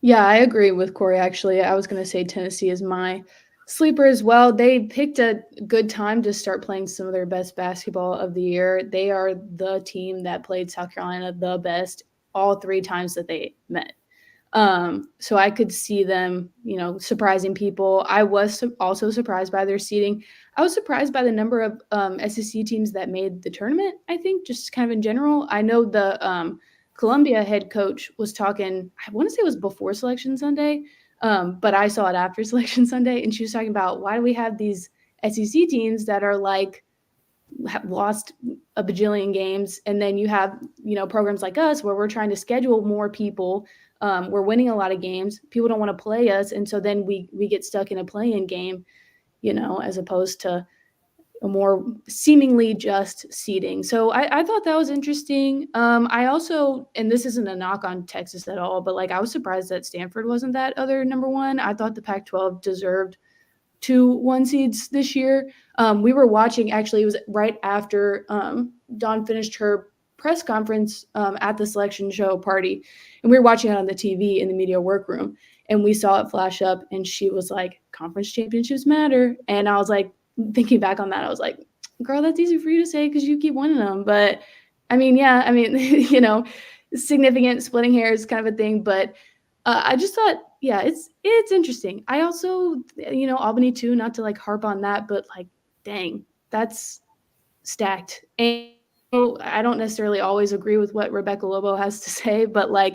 Yeah, I agree with Cory, actually. I was going to say Tennessee is my sleeper as well. They picked a good time to start playing some of their best basketball of the year. They are the team that played South Carolina the best all 3 times that they met. So I could see them, surprising people. I was also surprised by their seeding. I was surprised by the number of SEC teams that made the tournament, I think, just kind of in general. I know the Columbia head coach was talking, I want to say it was before Selection Sunday, but I saw it after Selection Sunday, and she was talking about, why do we have these SEC teams that are have lost a bajillion games, and then you have programs like us where we're trying to schedule more people, we're winning a lot of games, people don't want to play us, and so then we get stuck in a play-in game, as opposed to a more seemingly just seeding. So I thought that was interesting. I also, and this isn't a knock on Texas at all, but I was surprised that Stanford wasn't that other number 1. I thought the Pac-12 deserved 2 1 seeds this year. We were watching, actually, it was right after Dawn finished her press conference at the selection show party, and we were watching it on the TV in the media workroom, and we saw it flash up, and she was like, conference championships matter. And I was like, thinking back on that, I was like, girl, that's easy for you to say because you keep winning them. But significant splitting hairs kind of a thing. But I just thought, yeah, it's interesting. I also, Albany too, not to harp on that, but dang, that's stacked. And I don't necessarily always agree with what Rebecca Lobo has to say, but I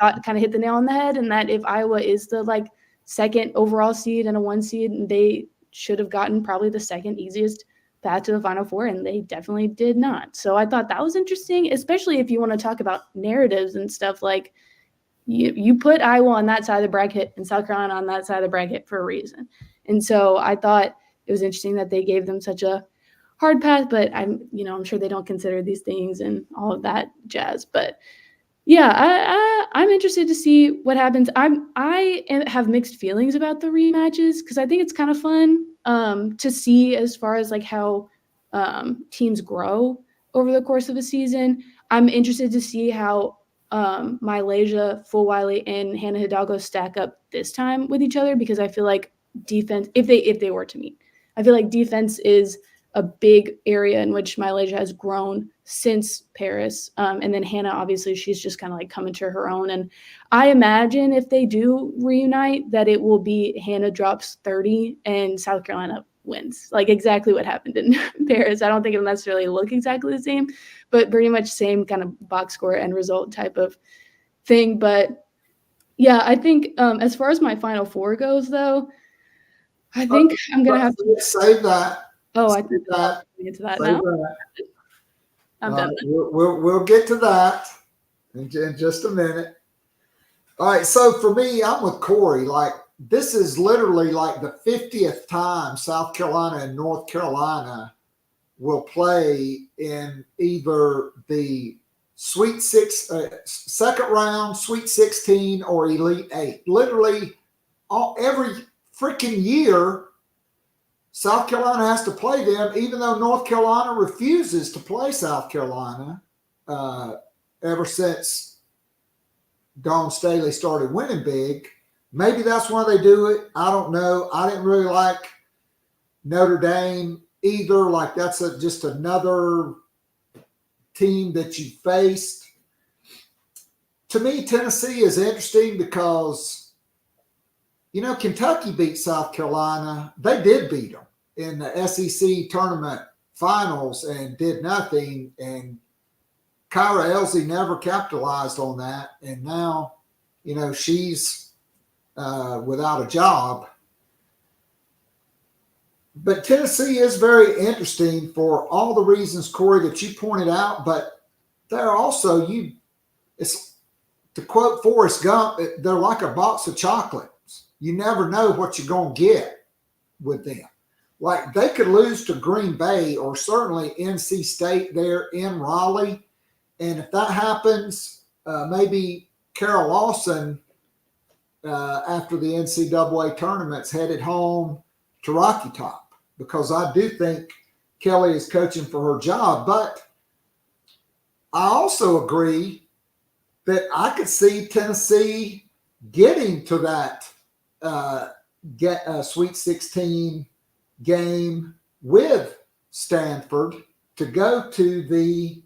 thought kind of hit the nail on the head, and that if Iowa is the 2nd overall seed and a 1 seed, and they should have gotten probably the 2nd easiest path to the Final Four, and they definitely did not. So I thought that was interesting, especially if you want to talk about narratives and stuff. You put Iowa on that side of the bracket and South Carolina on that side of the bracket for a reason. And so I thought it was interesting that they gave them such a hard path, but I'm sure they don't consider these things and all of that jazz. But yeah, I'm interested to see what happens. I have mixed feelings about the rematches because I think it's kind of fun to see as far as how teams grow over the course of a season. I'm interested to see how Mylasia, Fulwiley, and Hannah Hidalgo stack up this time with each other, because I feel like defense, if they were to meet, I feel like defense is a big area in which Mylasia has grown since Paris. And then Hannah, obviously, she's just kind of coming to her own. And I imagine if they do reunite, that it will be Hannah drops 30 and South Carolina wins, exactly what happened in Paris. I don't think it'll necessarily look exactly the same, but pretty much same kind of box score end result type of thing. But yeah, I think as far as my Final Four goes, though, I think I'm going to have to save that. Oh, I Save think that. get to that Save now. that. I'm done. We'll get to that in just a minute. All right. So for me, I'm with Cory. Like, this is literally like the 50th time South Carolina and North Carolina will play in either the Sweet Six, second round, Sweet 16, or Elite Eight. Literally, every freaking year, South Carolina has to play them, even though North Carolina refuses to play South Carolina ever since Dawn Staley started winning big. Maybe that's why they do it. I don't know. I didn't really like Notre Dame either. Like, that's just another team that you faced. To me, Tennessee is interesting because, you know, Kentucky beat South Carolina. They did beat them in the SEC tournament finals and did nothing. And Kyra Elsie never capitalized on that. And now, you know, she's without a job. But Tennessee is very interesting for all the reasons, Cory, that you pointed out. But they're also, it's to quote Forrest Gump, they're like a box of chocolates. You never know what you're going to get with them. Like, they could lose to Green Bay or certainly NC State there in Raleigh. And if that happens, maybe Carol Lawson, after the NCAA tournament's headed home to Rocky Top, because I do think Kelly is coaching for her job. But I also agree that I could see Tennessee getting to that Sweet 16 game with Stanford to go to the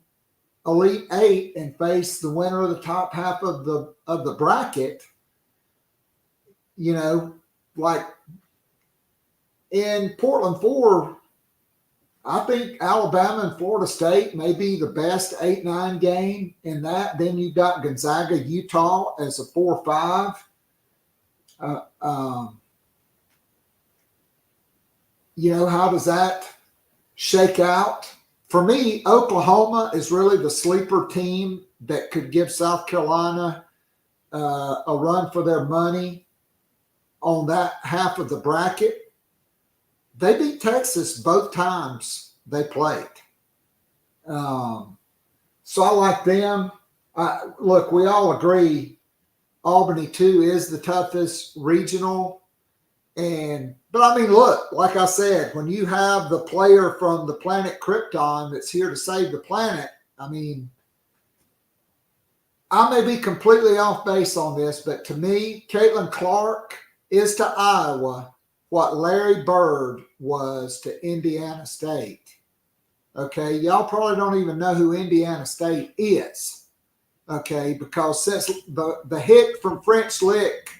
Elite Eight and face the winner of the top half of the bracket. You know, like in Portland 4, I think Alabama and Florida State may be the best 8-9 game in that. Then you've got Gonzaga, Utah as a 4-5. You know, how does that shake out? For me, Oklahoma is really the sleeper team that could give South Carolina a run for their money on that half of the bracket. They beat Texas both times they played. So I like them. Look, we all agree Albany, too, is the toughest regional. But I mean, look, like I said, when you have the player from the planet Krypton that's here to save the planet, I mean, I may be completely off base on this, but to me, Caitlin Clark is to Iowa what Larry Bird was to Indiana State. Okay, y'all probably don't even know who Indiana State is. Okay, because since the hit from French Lick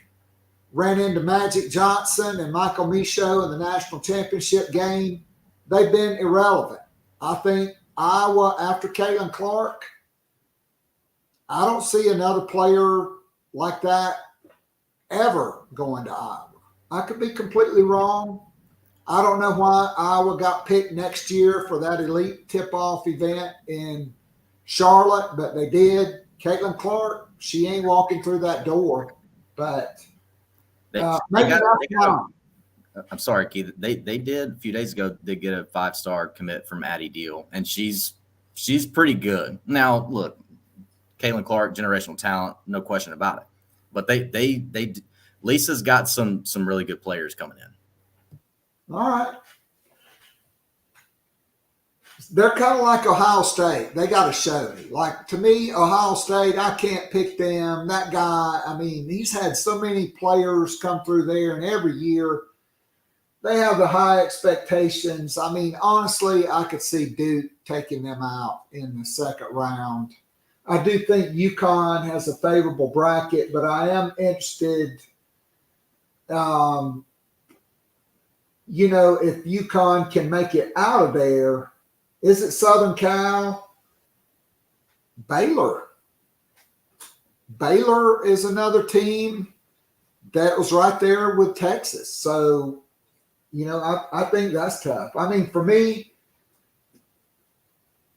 ran into Magic Johnson and Michael Michaud in the national championship game, they've been irrelevant. I think Iowa, after Caitlin Clark, I don't see another player like that ever going to Iowa. I could be completely wrong. I don't know why Iowa got picked next year for that elite tip-off event in Charlotte, but they did. Caitlin Clark, she ain't walking through that door. But I'm sorry, Keith. They did a few days ago. They get a 5-star commit from Addie Deal, and she's pretty good. Now, look, Caitlin Clark, generational talent, no question about it. But they Lisa's got some really good players coming in. All right. They're kind of like Ohio State. They got to show me. Like, to me, Ohio State, I can't pick them. That guy, I mean, he's had so many players come through there, and every year they have the high expectations. I mean, honestly, I could see Duke taking them out in the second round. I do think UConn has a favorable bracket, but I am interested, you know, if UConn can make it out of there. Is it Southern Cal? Baylor. Baylor is another team that was right there with Texas. So I think that's tough. I mean, for me,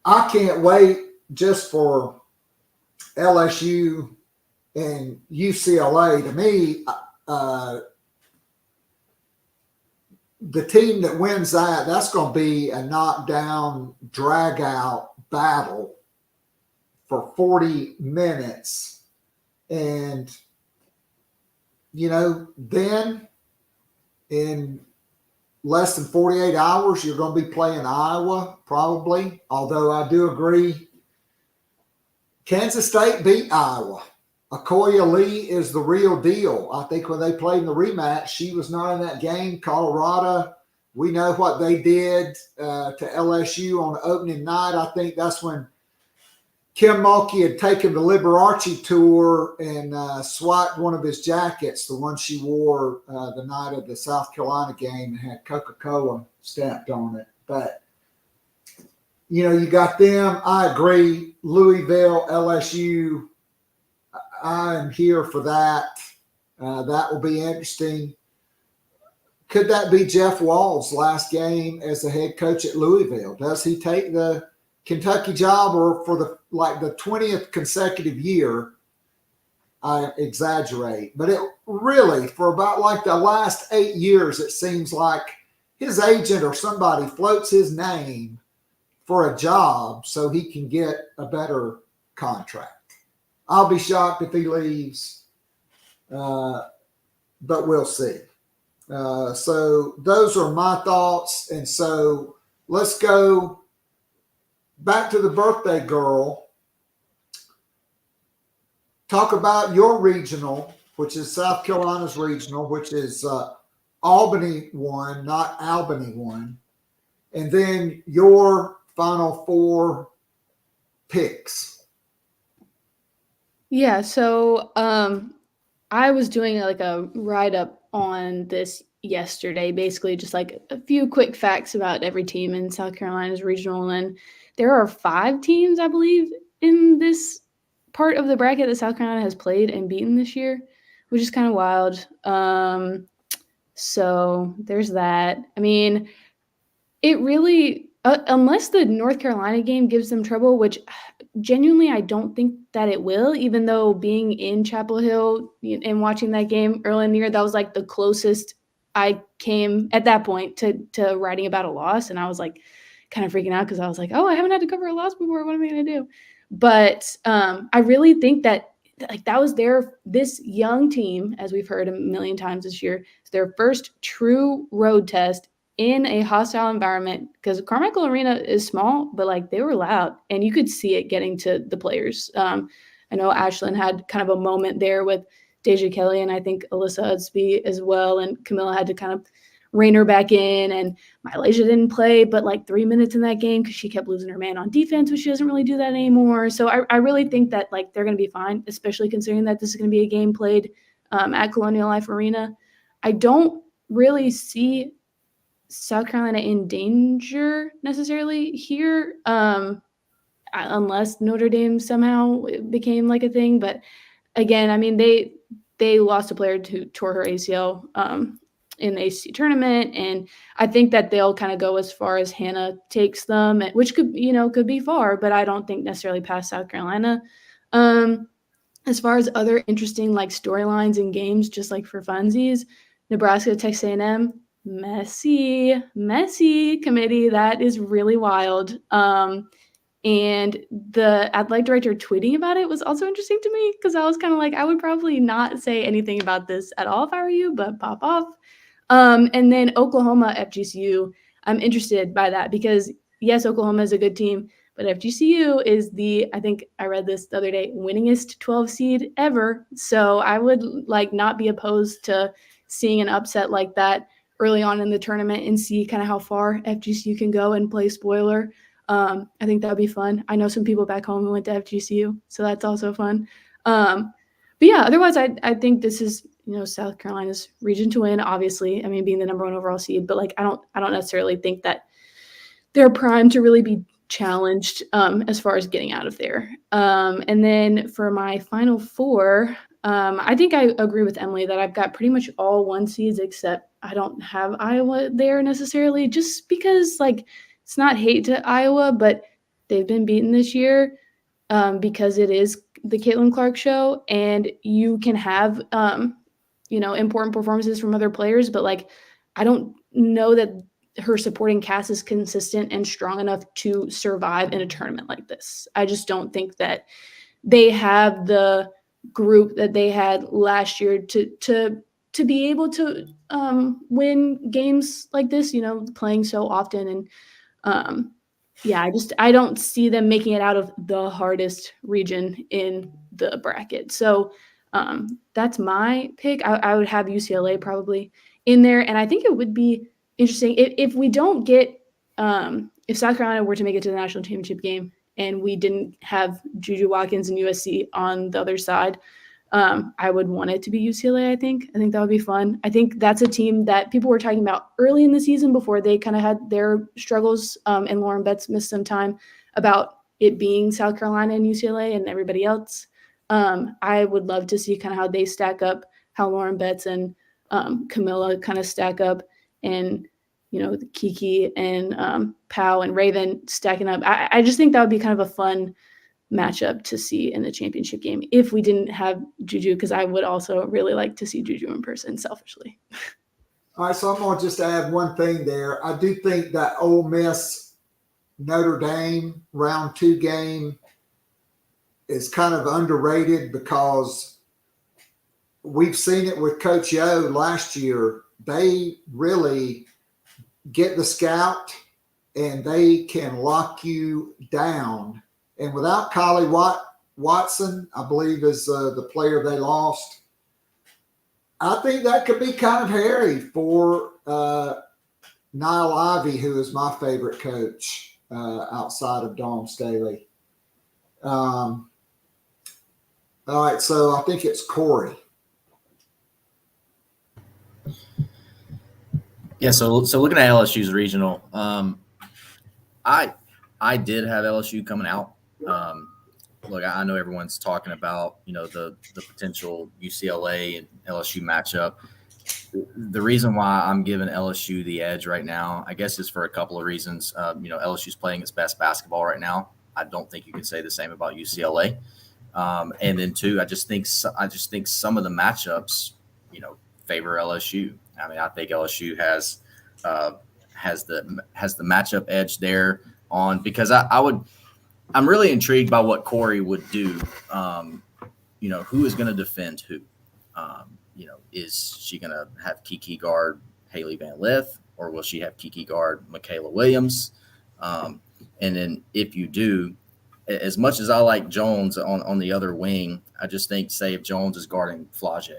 I can't wait just for LSU and UCLA. To me, the team that wins that's going to be a knockdown, drag-out battle for 40 minutes. And, then in less than 48 hours, you're going to be playing Iowa, probably. Although I do agree, Kansas State beat Iowa. Akoya Lee is the real deal. I think when they played in the rematch, she was not in that game. Colorado, we know what they did to LSU on the opening night. I think that's when Kim Mulkey had taken the Liberace tour and swiped one of his jackets, the one she wore the night of the South Carolina game, and had Coca-Cola stamped on it. But, you got them. I agree. Louisville, LSU, I am here for that. That will be interesting. Could that be Jeff Wall's last game as the head coach at Louisville? Does he take the Kentucky job, or for the 20th consecutive year? I exaggerate, but it really, for about the last 8 years, it seems like his agent or somebody floats his name for a job so he can get a better contract. I'll be shocked if he leaves, but we'll see. So those are my thoughts. And so let's go back to the birthday girl. Talk about your regional, which is South Carolina's regional, which is Albany won, not Albany won. And then your Final Four picks. Yeah, so I was doing a write-up on this yesterday, basically just a few quick facts about every team in South Carolina's regional. And there are 5 teams, I believe, in this part of the bracket that South Carolina has played and beaten this year, which is kind of wild. So there's that. I mean, it really, unless the North Carolina game gives them trouble, which genuinely I don't think that it will, even though being in Chapel Hill and watching that game early in the year, that was the closest I came at that point to writing about a loss. And I was kind of freaking out because I was oh, I haven't had to cover a loss before. What am I going to do? But I really think that that was this young team, as we've heard a million times this year, it's their first true road test in a hostile environment, because Carmichael Arena is small, but they were loud and you could see it getting to the players. I know Ashlyn had kind of a moment there with Deja Kelly, and I think Alyssa Udsby as well, and Camilla had to kind of rein her back in, and Mylasia didn't play but 3 minutes in that game because she kept losing her man on defense, which she doesn't really do that anymore. So I really think that they're going to be fine, especially considering that this is going to be a game played at Colonial Life Arena. I don't really see South Carolina in danger necessarily here, unless Notre Dame somehow became a thing. But again, I mean, they lost a player who tore her ACL in the ACC tournament, and I think that they'll kind of go as far as Hannah takes them, which could be far, but I don't think necessarily past South Carolina. As far as other interesting storylines and games, just for funsies, Nebraska, Texas A&M, messy committee. That is really wild. And the athletic director tweeting about it was also interesting to me, because I was kind of I would probably not say anything about this at all if I were you, but pop off. And then Oklahoma, FGCU, I'm interested by that because, yes, Oklahoma is a good team, but FGCU is I think I read this the other day, winningest 12 seed ever. So I would not be opposed to seeing an upset like that early on in the tournament and see kind of how far FGCU can go and play spoiler. I think that would be fun. I know some people back home who went to FGCU, so that's also fun. But yeah, otherwise I think this is, South Carolina's region to win, obviously. I mean, being the number 1 overall seed, but I don't necessarily think that they're primed to really be challenged as far as getting out of there. And then for my Final Four, I think I agree with Emily that I've got pretty much all 1 seeds except I don't have Iowa there necessarily, just because like it's not hate to Iowa, but they've been beaten this year because it is the Caitlin Clark show, and you can have important performances from other players, but like I don't know that her supporting cast is consistent and strong enough to survive in a tournament like this. I just don't think that they have the group that they had last year to be able to win games like this, playing so often. And I don't see them making it out of the hardest region in the bracket. So that's my pick. I would have UCLA probably in there. And I think it would be interesting if we don't get if South Carolina were to make it to the national championship game and we didn't have Juju Watkins and USC on the other side. I would want it to be UCLA, I think. I think that would be fun. I think that's a team that people were talking about early in the season before they kind of had their struggles, and Lauren Betts missed some time, about it being South Carolina and UCLA and everybody else. I would love to see kind of how they stack up, how Lauren Betts and Camilla kind of stack up, and Kiki and Pau and Raven stacking up. I just think that would be kind of a fun matchup to see in the championship game if we didn't have Juju, because I would also really like to see Juju in person, selfishly. All right, so I'm going to just add one thing there. I do think that Ole Miss Notre Dame round 2 game is kind of underrated because we've seen it with Coach Yo last year. They really get the scout and they can lock you down. And without Kylie Watson, I believe is the player they lost, I think that could be kind of hairy for Niall Ivey, who is my favorite coach outside of Dawn Staley. All right, so I think it's Cory. Yeah, so looking at LSU's regional, I did have LSU coming out. Look, I know everyone's talking about, the potential UCLA and LSU matchup. The reason why I'm giving LSU the edge right now, I guess, is for a couple of reasons. LSU's playing its best basketball right now. I don't think you can say the same about UCLA. And then two, I just think some of the matchups, favor LSU. I mean, I think LSU has the matchup edge there on, because I'm really intrigued by what Cory would do. Who is going to defend who? Is she going to have Kiki guard Haley Van Lith, or will she have Kiki guard Michaela Williams? And then if you do, as much as I like Jones on the other wing, I just think, say, if Jones is guarding Flage,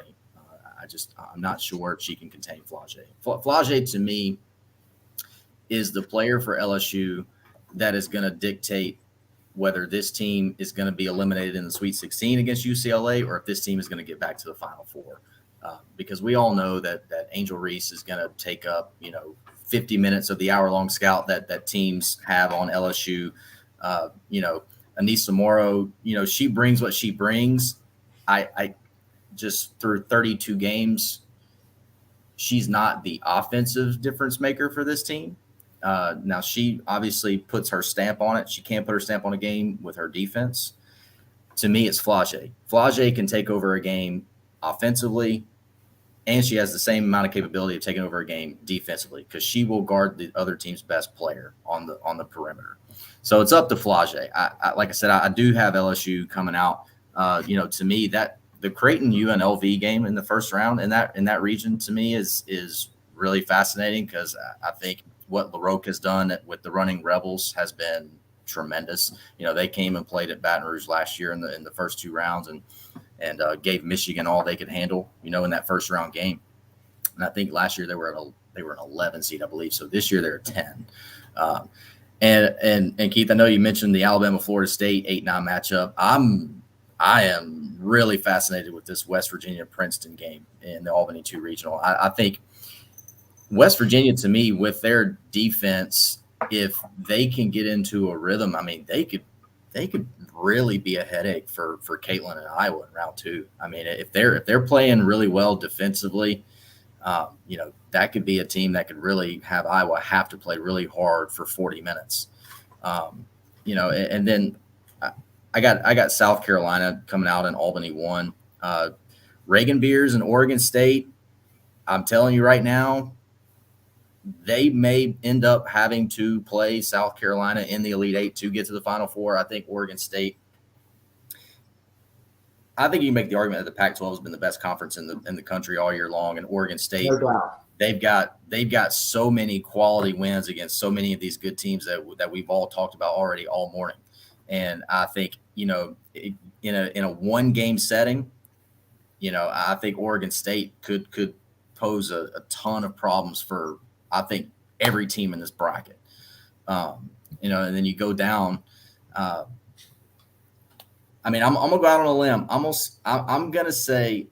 I'm not sure if she can contain Flage. Flage, to me, is the player for LSU that is going to dictate whether this team is going to be eliminated in the Sweet 16 against UCLA, or if this team is going to get back to the Final Four. Because we all know that Angel Reese is going to take up, 50 minutes of the hour-long scout that teams have on LSU. Anissa Morrow, she brings what she brings. I just, through 32 games, she's not the offensive difference maker for this team. Now, she obviously puts her stamp on it. She can't put her stamp on a game with her defense. To me, it's Flage. Flage can take over a game offensively, and she has the same amount of capability of taking over a game defensively, because she will guard the other team's best player on the perimeter. So it's up to Flage. Like I said, I do have LSU coming out. To me, that the Creighton UNLV game in the first round in that region, to me, is really fascinating, because I think what LaRoque has done with the Running Rebels has been tremendous. They came and played at Baton Rouge last year in the first 2 rounds and gave Michigan all they could handle, in that first round game. And I think last year they were an 11 seed, I believe. So this year they're 10. And Keith, I know you mentioned the Alabama-Florida State 8-9 matchup. I am really fascinated with this West Virginia-Princeton game in the Albany 2 regional. I think West Virginia, to me, with their defense, if they can get into a rhythm, I mean, they could really be a headache for Caitlin and Iowa in round 2. I mean, if they're playing really well defensively, That could be a team that could really have Iowa have to play really hard for 40 minutes. And then I got South Carolina coming out in Albany 1. Reagan Beers and Oregon State, I'm telling you right now, they may end up having to play South Carolina in the Elite Eight to get to the Final Four. I think Oregon State, I think you can make the argument that the Pac-12 has been the best conference in the country all year long, and Oregon State, No doubt. they've got so many quality wins against so many of these good teams that we've all talked about already all morning. And I think, in a one game setting, I think Oregon State could pose a ton of problems for, I think, every team in this bracket. And then you go down. I'm gonna go out on a limb. I'm gonna say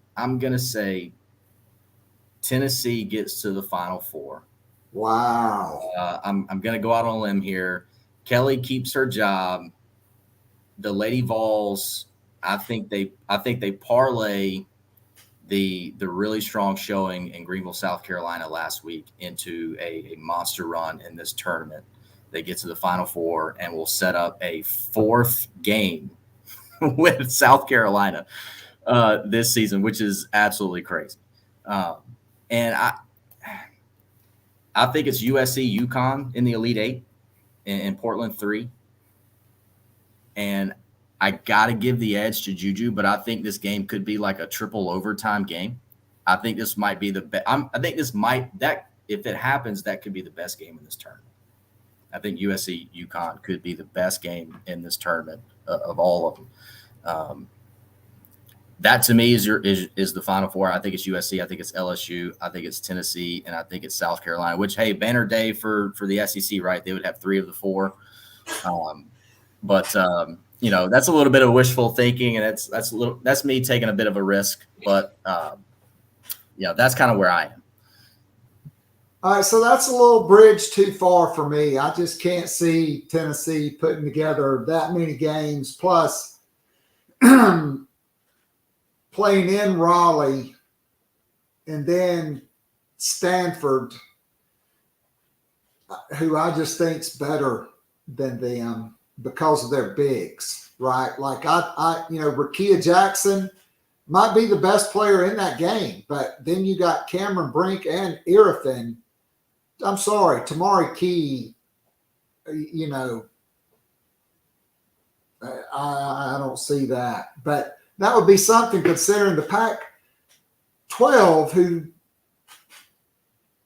Tennessee gets to the Final Four. Wow. I'm gonna go out on a limb here. Kelly keeps her job. The Lady Vols, I think they parlay the really strong showing in Greenville, South Carolina last week into a monster run in this tournament. They get to the Final Four and will set up a fourth game with South Carolina this season, which is absolutely crazy. And I think it's USC UConn in the Elite Eight and Portland 3. And I got to give the edge to Juju, but I think this game could be like a triple overtime game. I think this might be the best. If it happens, that could be the best game in this tournament. I think USC UConn could be the best game in this tournament of all of them. That to me is the Final Four. I think it's USC. I think it's LSU. I think it's Tennessee, and I think it's South Carolina. Which, hey, banner day for the SEC, right? They would have 3 of the 4. That's a little bit of wishful thinking, and that's me taking a bit of a risk. But that's kind of where I am. All right, so that's a little bridge too far for me. I just can't see Tennessee putting together that many games. Plus, playing in Raleigh and then Stanford, who I just think's better than them because of their bigs, right? Like Rakia Jackson might be the best player in that game, but then you got Cameron Brink and Irfin. I'm sorry, Tamari Key, I don't see that. But that would be something considering the Pac-12, who,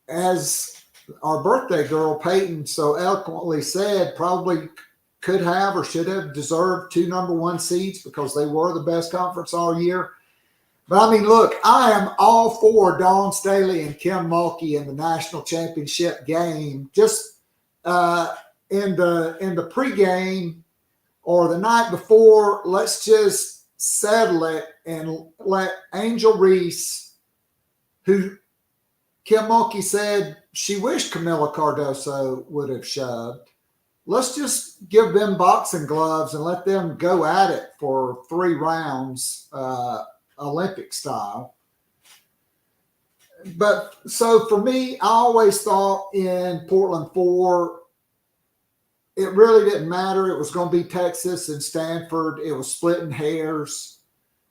as our birthday girl Payton so eloquently said, probably could have or should have deserved 2 number 1 seeds because they were the best conference all year. But look, I am all for Dawn Staley and Kim Mulkey in the national championship game. Just in the pregame or the night before, let's just settle it and let Angel Reese, who Kim Mulkey said she wished Camila Cardoso would have shoved. Let's just give them boxing gloves and let them go at it for 3 rounds, Olympic style. But so for me, I always thought in Portland 4, it really didn't matter. It was going to be Texas and Stanford. It was splitting hairs.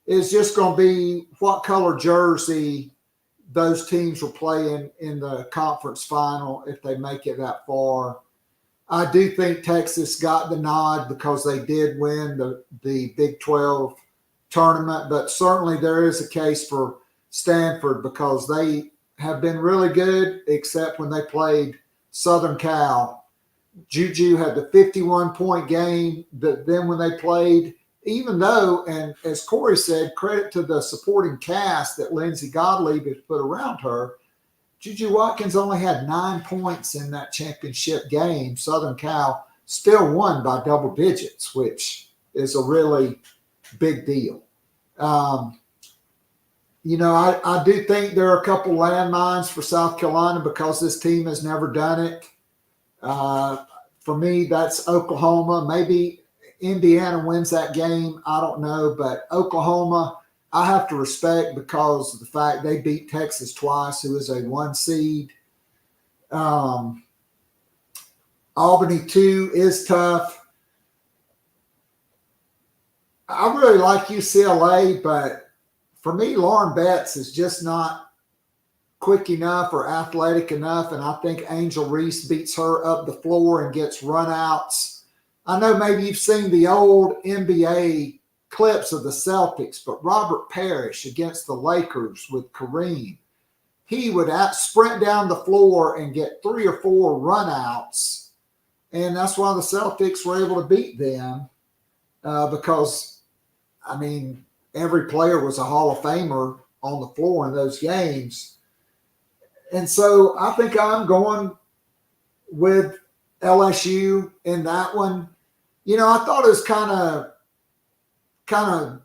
It's just going to be what color jersey those teams will play in the conference final if they make it that far. I do think Texas got the nod because they did win the Big 12 tournament, but certainly there is a case for Stanford because they have been really good, except when they played Southern Cal. Juju had the 51-point game, but then when they played, even though, and as Cory said, credit to the supporting cast that Lindsey Gottlieb has put around her, Juju Watkins only had 9 points in that championship game. Southern Cal still won by double digits, which is a really big deal. I do think there are a couple landmines for South Carolina because this team has never done it. For me, that's Oklahoma. Maybe Indiana wins that game. I don't know. But Oklahoma, I have to respect because of the fact they beat Texas twice, who is a 1 seed. Albany 2 is tough. I really like UCLA, but for me, Lauren Betts is just not quick enough or athletic enough, and I think Angel Reese beats her up the floor and gets runouts. I know maybe you've seen the old NBA clips of the Celtics, but Robert Parrish against the Lakers with Kareem, he would sprint down the floor and get 3 or 4 runouts, and that's why the Celtics were able to beat them because, I mean, every player was a Hall of Famer on the floor in those games. And so I think I'm going with LSU in that one. You know, I thought it was kind of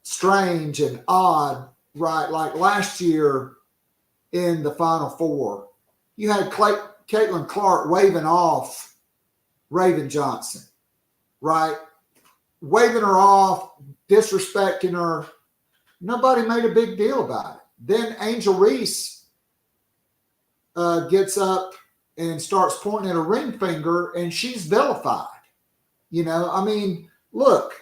strange and odd, right? Like last year in the Final Four, you had Caitlin Clark waving off Raven Johnson, right? Waving her off, disrespecting her. Nobody made a big deal about it. Then Angel Reese gets up and starts pointing at a ring finger, and she's vilified. You know, I mean, look,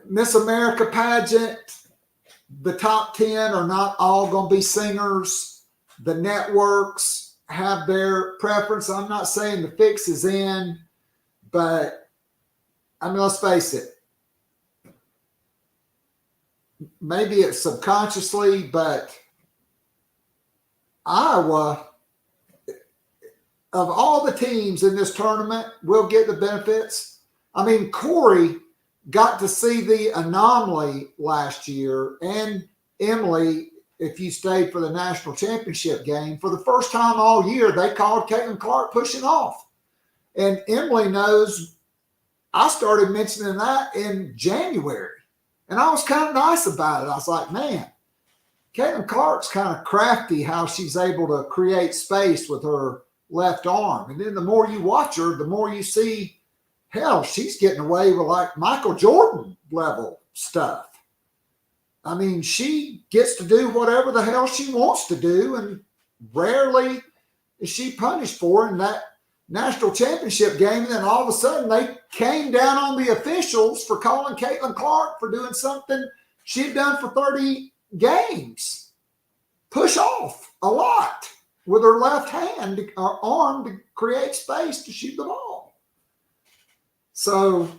Miss America pageant, the top 10 are not all going to be singers. The networks have their preference. I'm not saying the fix is in, but I mean, let's face it. Maybe it's subconsciously, but Iowa, of all the teams in this tournament, will get the benefits. I mean, Cory got to see the anomaly last year, and Emily, if you stayed for the national championship game, for the first time all year, they called Caitlin Clark pushing off. And Emily knows I started mentioning that in January. And I was kind of nice about it. I was like, man, Caitlin Clark's kind of crafty how she's able to create space with her left arm. And then the more you watch her, the more you see, hell, she's getting away with like Michael Jordan level stuff. I mean, she gets to do whatever the hell she wants to do, and rarely is she punished for it in that national championship game. And then all of a sudden they came down on the officials for calling Caitlin Clark for doing something she'd done for 30 games. Push off a lot with her left hand or arm to create space to shoot the ball. So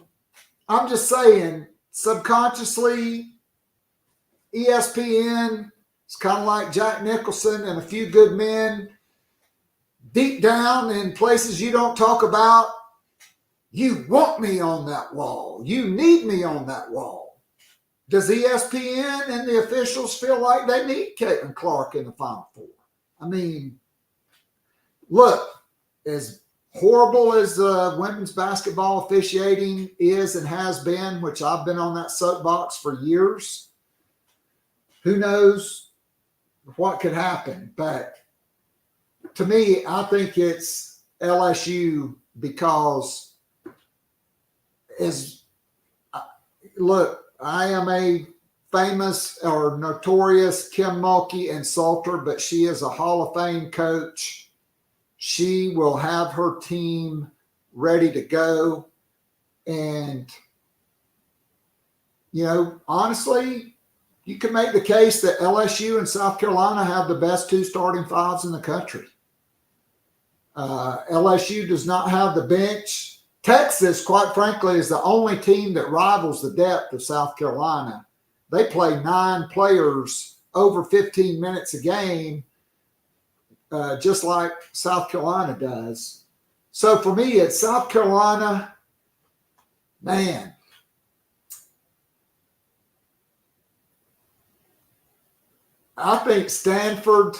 I'm just saying, subconsciously, ESPN, it's kind of like Jack Nicholson and A Few Good Men. Deep down in places you don't talk about, you want me on that wall. You need me on that wall. Does ESPN and the officials feel like they need Caitlin Clark in the Final Four? I mean, look, as horrible as women's basketball officiating is and has been, which I've been on that soapbox for years, who knows what could happen. But to me, I think it's LSU because look, I am a famous or notorious Kim Mulkey insulter, but she is a Hall of Fame coach. She will have her team ready to go. And, you know, honestly, you can make the case that LSU and South Carolina have the best 2 starting fives in the country. LSU does not have the bench. Texas, quite frankly, is the only team that rivals the depth of South Carolina. They play 9 players over 15 minutes a game, just like South Carolina does. So for me, it's South Carolina. Man, I think Stanford,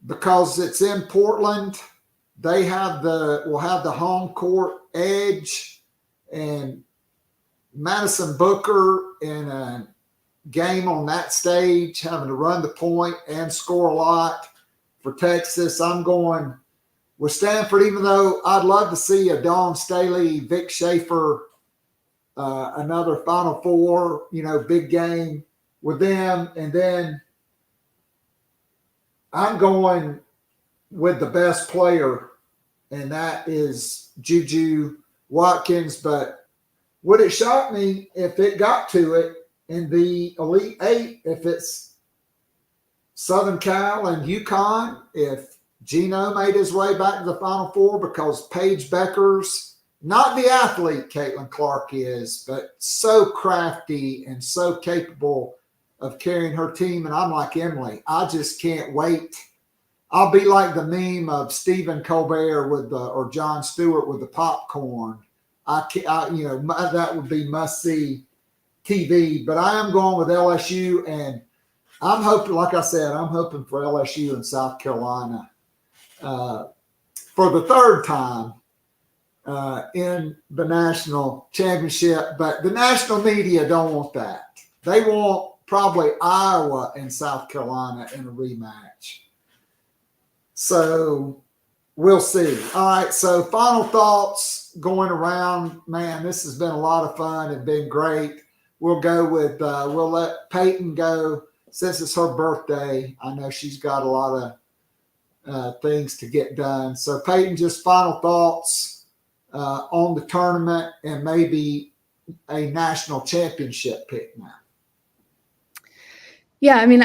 because it's in Portland, they will have the home court edge, and Madison Booker in a game on that stage, having to run the point and score a lot for Texas. I'm going with Stanford, even though I'd love to see a Dawn Staley, Vic Schaefer another Final Four, big game with them. And then I'm going with the best player, and that is Juju Watkins. But would it shock me if it got to it in the Elite Eight, if it's Southern Cal and UConn, if Gino made his way back to the Final Four, because Paige Becker's not the athlete Caitlin Clark is, but so crafty and so capable of carrying her team. And I'm like Emily, I just can't wait. I'll be like the meme of Stephen Colbert or Jon Stewart with the popcorn. That would be must see TV. But I am going with LSU, and I'm hoping, like I said, I'm hoping for LSU and South Carolina for the third time in the national championship. But the national media don't want that. They want probably Iowa and South Carolina in a rematch. So we'll see. All right, so final thoughts going around. Man, this has been a lot of fun and been great. We'll go with we'll let Payton go since it's her birthday. I know she's got a lot of things to get done. So Payton, just final thoughts on the tournament and maybe a national championship pick now. Yeah, I mean,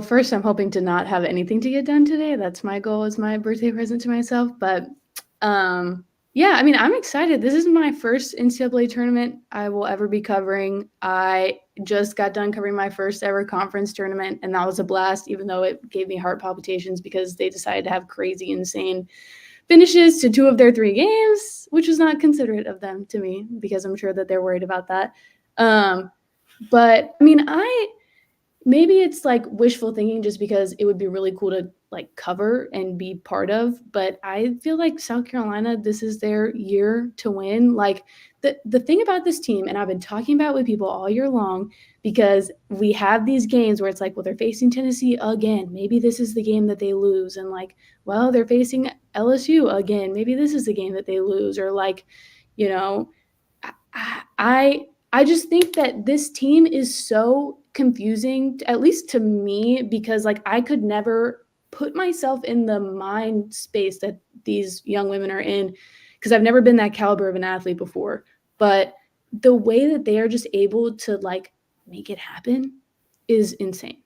first I'm hoping to not have anything to get done today. That's my goal as my birthday present to myself. But yeah, I mean, I'm excited. This is my first NCAA tournament I will ever be covering. I just got done covering my first ever conference tournament, and that was a blast, even though it gave me heart palpitations because they decided to have crazy, insane finishes to 2 of their 3 games, which was not considerate of them to me because I'm sure that they're worried about that. But I mean, maybe it's like wishful thinking just because it would be really cool to like cover and be part of. But I feel like South Carolina, this is their year to win. Like the thing about this team, and I've been talking about with people all year long, because we have these games where it's like, well, they're facing Tennessee again. Maybe this is the game that they lose. And like, well, they're facing LSU again. Maybe this is the game that they lose. Or like, I just think that this team is so confusing, at least to me, because like I could never put myself in the mind space that these young women are in, because I've never been that caliber of an athlete before. But the way that they are just able to like make it happen is insane.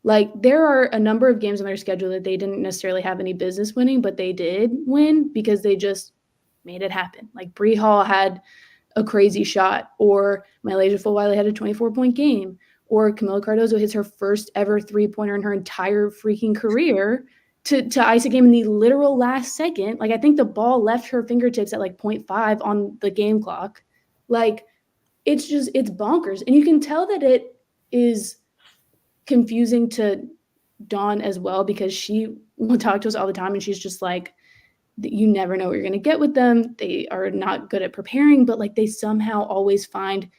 Like there are a number of games on their schedule that they didn't necessarily have any business winning, but they did win because they just made it happen. Like Bree Hall had a crazy shot, or Malaysia Fulwiley had a 24-point game, or Camila Cardozo hits her first ever 3-pointer in her entire freaking career to ice a game in the literal last second. Like I think the ball left her fingertips at like 0.5 on the game clock. Like it's bonkers. And you can tell that it is confusing to Dawn as well, because she will talk to us all the time and she's just like, you never know what you're going to get with them. They are not good at preparing, but like they somehow always find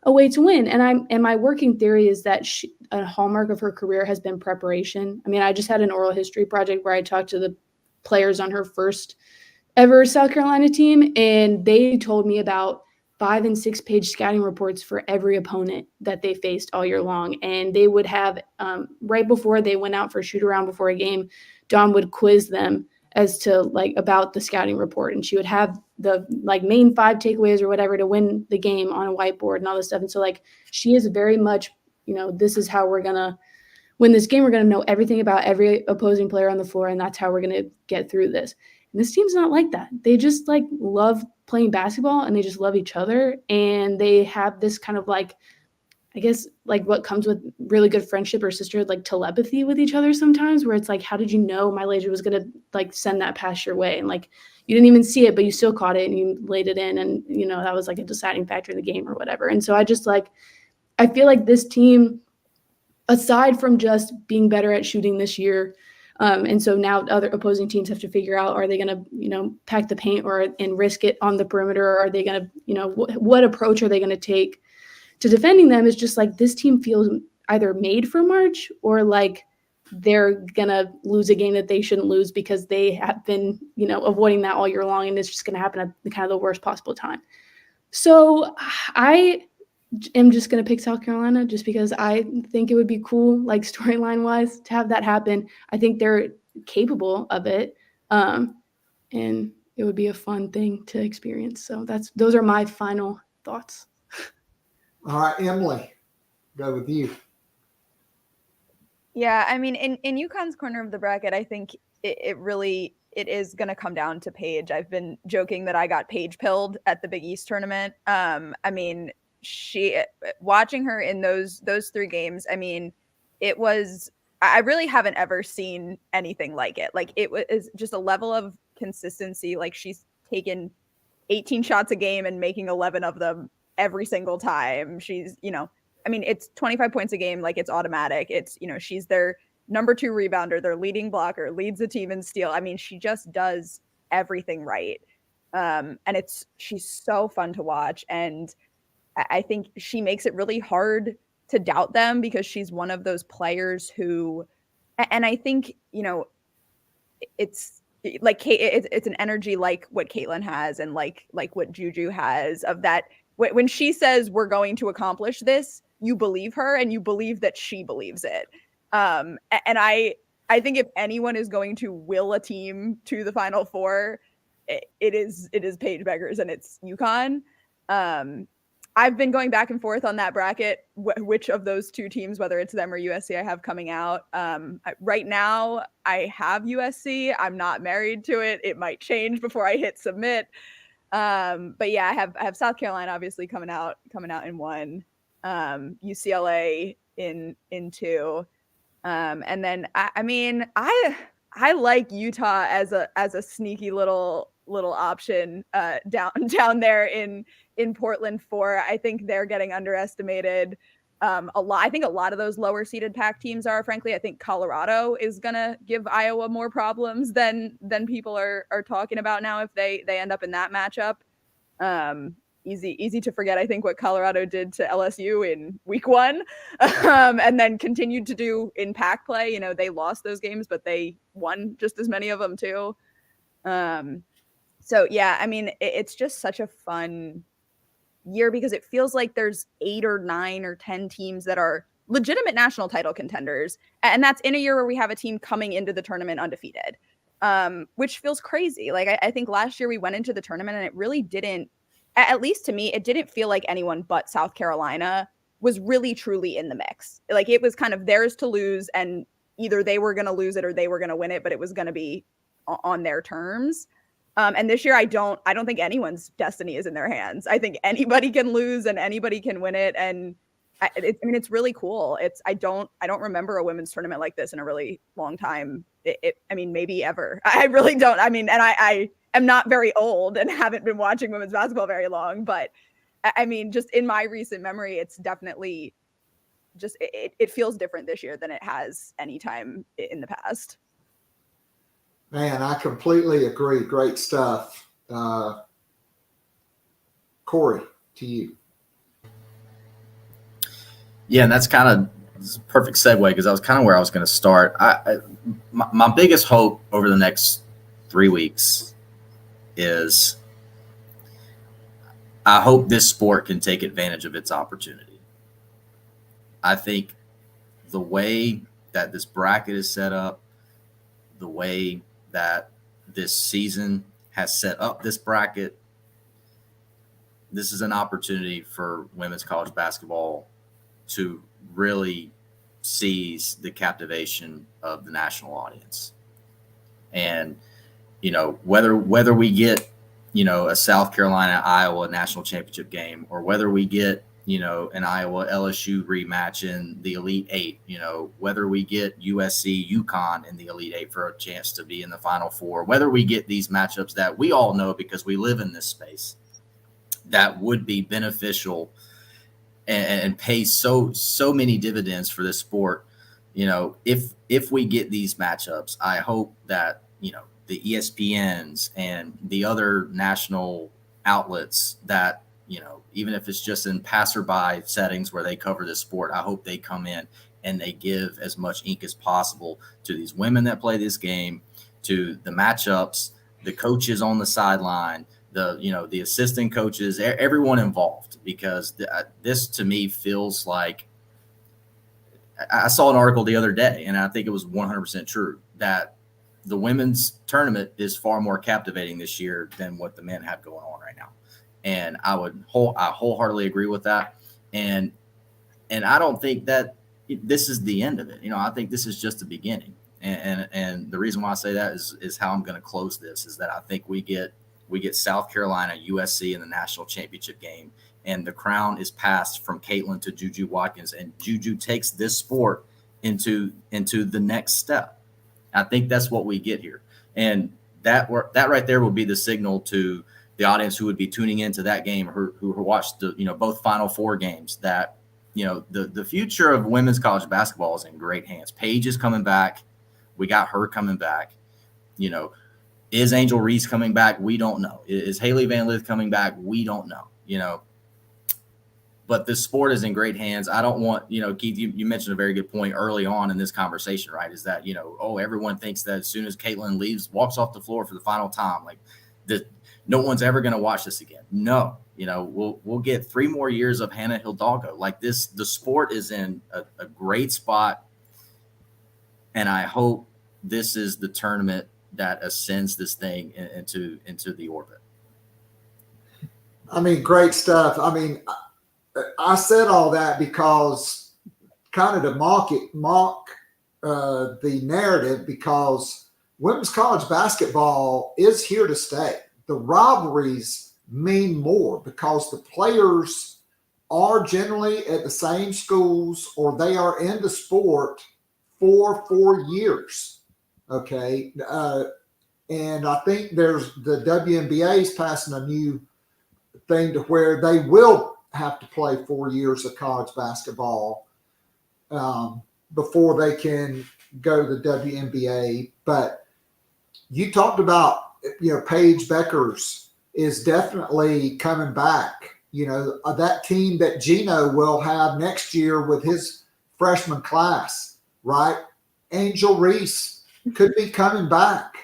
a way to win. And my working theory is that a hallmark of her career has been preparation. I mean, I just had an oral history project where I talked to the players on her first ever South Carolina team, and they told me about 5- and 6-page scouting reports for every opponent that they faced all year long. And they would have, right before they went out for a shoot around before a game, Dawn would quiz them as to like about the scouting report, and she would have the like main 5 takeaways or whatever to win the game on a whiteboard and all this stuff. And so like she is very much, this is how we're gonna win this game. We're gonna know everything about every opposing player on the floor, and that's how we're gonna get through this. And this team's not like that. They just like love playing basketball, and they just love each other, and they have this kind of like, I guess, like what comes with really good friendship or sisterhood, like telepathy with each other sometimes, where it's like, how did you know Malaysia was going to like send that pass your way? And like, you didn't even see it, but you still caught it and you laid it in. And, that was like a deciding factor in the game or whatever. And so I just like, I feel like this team, aside from just being better at shooting this year, and so now other opposing teams have to figure out, are they going to, pack the paint and risk it on the perimeter? Or are they going to, what approach are they going to take to defending them? Is just like this team feels either made for March, or like they're gonna lose a game that they shouldn't lose because they have been, avoiding that all year long, and it's just gonna happen at kind of the worst possible time. So I am just going to pick South Carolina just because I think it would be cool, like storyline wise, to have that happen. I think they're capable of it. And it would be a fun thing to experience. So those are my final thoughts. All right, Emily, go with you. Yeah, I mean, in UConn's corner of the bracket, I think it is going to come down to Paige. I've been joking that I got Paige pilled at the Big East tournament. I mean, watching her in those 3 games, I mean, I really haven't ever seen anything like it. Like, it was just a level of consistency. Like, she's taken 18 shots a game and making 11 of them every single time. She's, I mean, it's 25 points a game. Like, it's automatic. It's, she's their number 2 rebounder, their leading blocker, leads the team in steal. I mean, she just does everything right. And she's so fun to watch. And I think she makes it really hard to doubt them because she's one of those players who, and I think, it's like it's an energy like what Caitlin has and like what Juju has, of that when she says we're going to accomplish this, you believe her and you believe that she believes it. And I think if anyone is going to will a team to the Final Four, it is Paige Beggars and it's UConn. I've been going back and forth on that bracket, which of those 2 teams, whether it's them or USC, I have coming out. Right now, I have USC. I'm not married to it. It might change before I hit submit. But yeah, I have South Carolina obviously coming out in 1, UCLA in 2, and then I like Utah as a sneaky little option down there in Portland 4. I think they're getting underestimated a lot. I think a lot of those lower seeded Pac teams are. Frankly, I think Colorado is gonna give Iowa more problems than people are talking about now if they end up in that matchup. Easy to forget, I think, what Colorado did to LSU in week 1, and then continued to do in Pac play. They lost those games, but they won just as many of them too. So yeah, I mean, it's just such a fun year because it feels like there's 8 or 9 or 10 teams that are legitimate national title contenders. And that's in a year where we have a team coming into the tournament undefeated, which feels crazy. Like, I think last year we went into the tournament and it really didn't, at least to me, it didn't feel like anyone but South Carolina was really truly in the mix. Like, it was kind of theirs to lose and either they were going to lose it or they were going to win it, but it was going to be on their terms. And this year, I don't think anyone's destiny is in their hands. I think anybody can lose and anybody can win it. And it's really cool. I don't remember a women's tournament like this in a really long time. Maybe ever. I really don't. I mean, and I am not very old and haven't been watching women's basketball very long, but I mean, just in my recent memory, it's definitely just, it feels different this year than it has any time in the past. Man, I completely agree. Great stuff. Cory, to you. Yeah, and that's kind of a perfect segue because that was kind of where I was going to start. My biggest hope over the next 3 weeks is I hope this sport can take advantage of its opportunity. I think the way that this bracket is set up, the way that this season has set up this bracket, this is an opportunity for women's college basketball to really seize the captivation of the national audience. And, whether we get, a South Carolina, Iowa national championship game, or whether we get, an Iowa LSU rematch in the Elite Eight, whether we get USC, UConn in the Elite Eight for a chance to be in the Final Four, whether we get these matchups that we all know because we live in this space that would be beneficial and pay so many dividends for this sport. If we get these matchups, I hope that, the ESPNs and the other national outlets that, even if it's just in passerby settings where they cover this sport, I hope they come in and they give as much ink as possible to these women that play this game, to the matchups, the coaches on the sideline, the assistant coaches, everyone involved, because this to me feels like, I saw an article the other day, and I think it was 100% true, that the women's tournament is far more captivating this year than what the men have going on right now. And I wholeheartedly agree with that. And I don't think that this is the end of it. I think this is just the beginning. And the reason why I say that is how I'm going to close this, is that I think we get South Carolina, USC in the national championship game, and the crown is passed from Caitlin to Juju Watkins, and Juju takes this sport into the next step. I think that's what we get here. And that right there will be the signal to the audience who would be tuning into that game, who watched both Final Four games, that the future of women's college basketball is in great hands. Paige is coming back. We got her coming back. Is Angel Reese coming back? We don't know. Is Haley Van Lith coming back? We don't know. But this sport is in great hands. I don't want, Keith, you mentioned a very good point early on in this conversation, right? Is that, everyone thinks that as soon as Caitlin walks off the floor for the final time, like no one's ever going to watch this again. No, we'll get 3 more years of Hannah Hidalgo. Like this, the sport is in a great spot. And I hope this is the tournament that ascends this thing into the orbit. I mean, great stuff. I mean, I said all that because kind of to mock the narrative, because women's college basketball is here to stay. The rivalries mean more because the players are generally at the same schools, or they are in the sport for 4 years. Okay. And I think there's the WNBA is passing a new thing to where they will have to play 4 years of college basketball before they can go to the WNBA. But you talked about, Paige Beckers is definitely coming back. That team that Gino will have next year with his freshman class, right? Angel Reese could be coming back.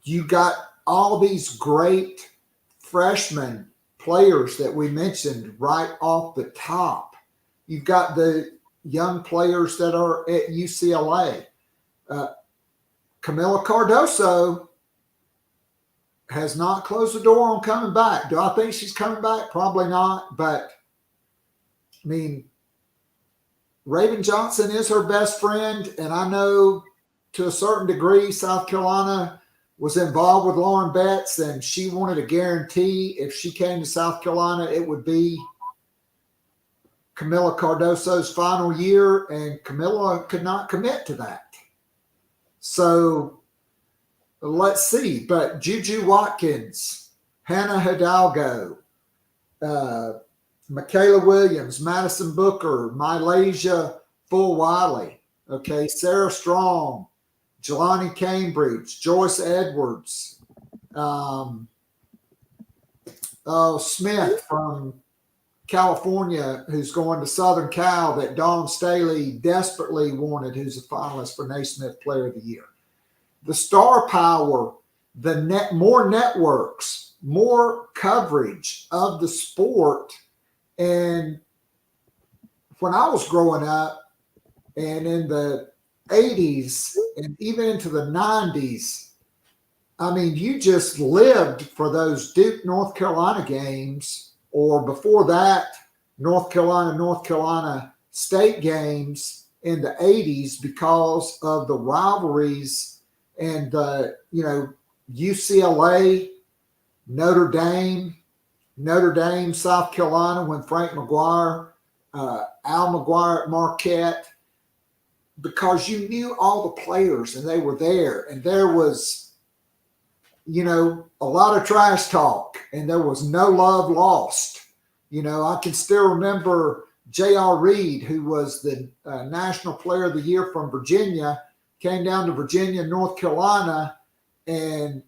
You got all these great freshman players that we mentioned right off the top. You've got the young players that are at UCLA. Camila Cardoso has not closed the door on coming back. Do I think she's coming back? Probably not. But, I mean, Raven Johnson is her best friend. And I know to a certain degree South Carolina was involved with Lauren Betts, and she wanted a guarantee if she came to South Carolina, it would be Camila Cardoso's final year, and Camila could not commit to that. So let's see. But Juju Watkins, Hannah Hidalgo, Michaela Williams, Madison Booker, Mylasia Full-Wiley, okay, Sarah Strong, Jelani Cambridge, Joyce Edwards, Smith from California, who's going to Southern Cal, that Dawn Staley desperately wanted, who's a finalist for Naismith Player of the Year. The star power, more networks, more coverage of the sport. And when I was growing up, and in the 80s and even into the 90s, I mean, you just lived for those Duke, North Carolina games, or before that, North Carolina State games in the 80s, because of the rivalries and the, UCLA, Notre Dame, South Carolina, when Frank McGuire, Al McGuire at Marquette, because you knew all the players and they were there, and there was, a lot of trash talk, and there was no love lost. I can still remember J.R. Reed, who was the National Player of the Year from Virginia, came down to Virginia, North Carolina, and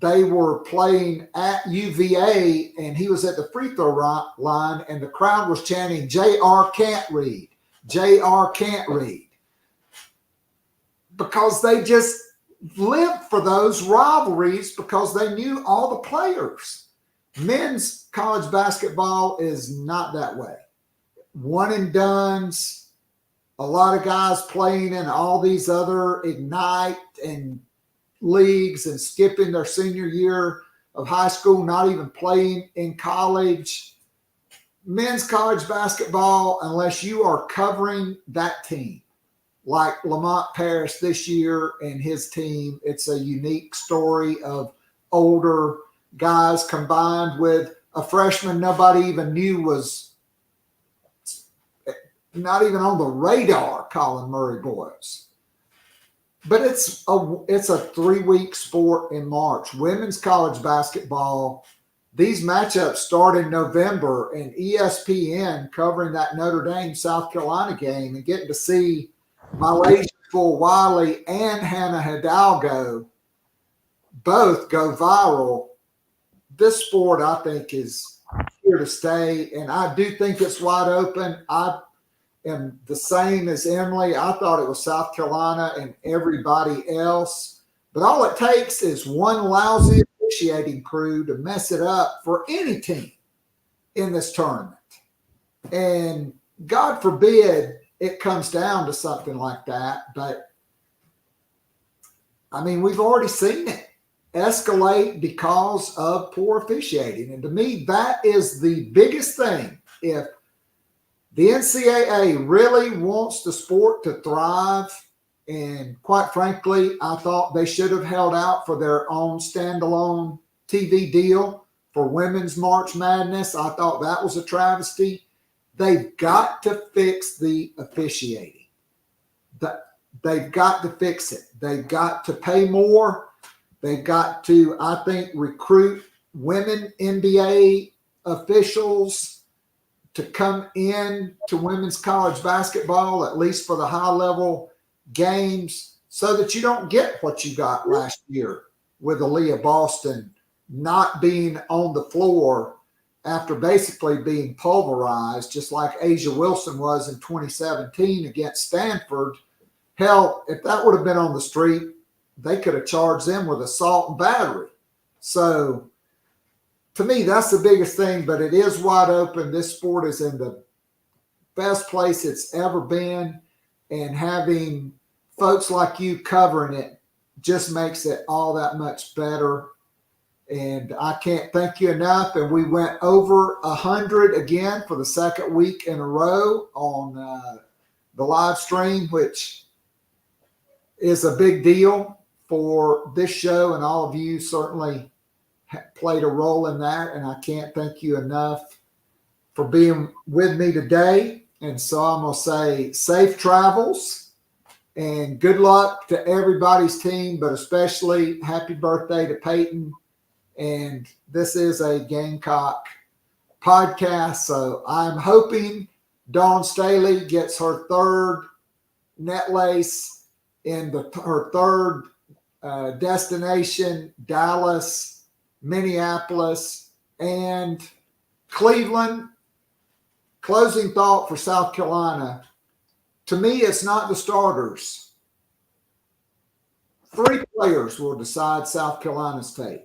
they were playing at UVA, and he was at the free throw line, and the crowd was chanting, J.R. can't read, J.R. can't read. Because they just lived for those rivalries because they knew all the players. Men's college basketball is not that way. One and dones, a lot of guys playing in all these other Ignite and leagues and skipping their senior year of high school, not even playing in college. Men's college basketball, unless you are covering that team, like Lamont Paris this year and his team, it's a unique story of older guys combined with a freshman nobody even knew was not even on the radar, Colin Murray Boyles. But it's a 3-week sport in March. Women's college basketball, these matchups start in November, and ESPN covering that Notre Dame South Carolina game and getting to see Malaysia Fulwiley and Hannah Hidalgo both go viral. This sport, I think, is here to stay, and I do think it's wide open. I am the same as Emily. I thought it was South Carolina and everybody else, but all it takes is one lousy officiating crew to mess it up for any team in this tournament. And God forbid it comes down to something like that, but I mean, we've already seen it escalate because of poor officiating. And to me, that is the biggest thing. If the NCAA really wants the sport to thrive, and quite frankly, I thought they should have held out for their own standalone TV deal for Women's March Madness. I thought that was a travesty. They've got to fix the officiating. They've got to fix it. They've got to pay more. They've got to, I think, recruit women NBA officials to come in to women's college basketball, at least for the high-level games, so that you don't get what you got last year with Aaliyah Boston not being on the floor after basically being pulverized, just like Asia Wilson was in 2017 against Stanford. Hell, if that would have been on the street, they could have charged them with assault and battery. So to me, that's the biggest thing, but it is wide open. This sport is in the best place it's ever been, and having folks like you covering it just makes it all that much better. And I can't thank you enough. And we went over 100 again for the second week in a row on the live stream, which is a big deal for this show. And all of you certainly played a role in that. And I can't thank you enough for being with me today. And so I'm going to say safe travels and good luck to everybody's team, but especially happy birthday to Payton. And this is a Gamecock podcast. So I'm hoping Dawn Staley gets her third net lace in her third destination, Dallas, Minneapolis, and Cleveland. Closing thought for South Carolina. To me, it's not the starters. 3 players will decide South Carolina's fate.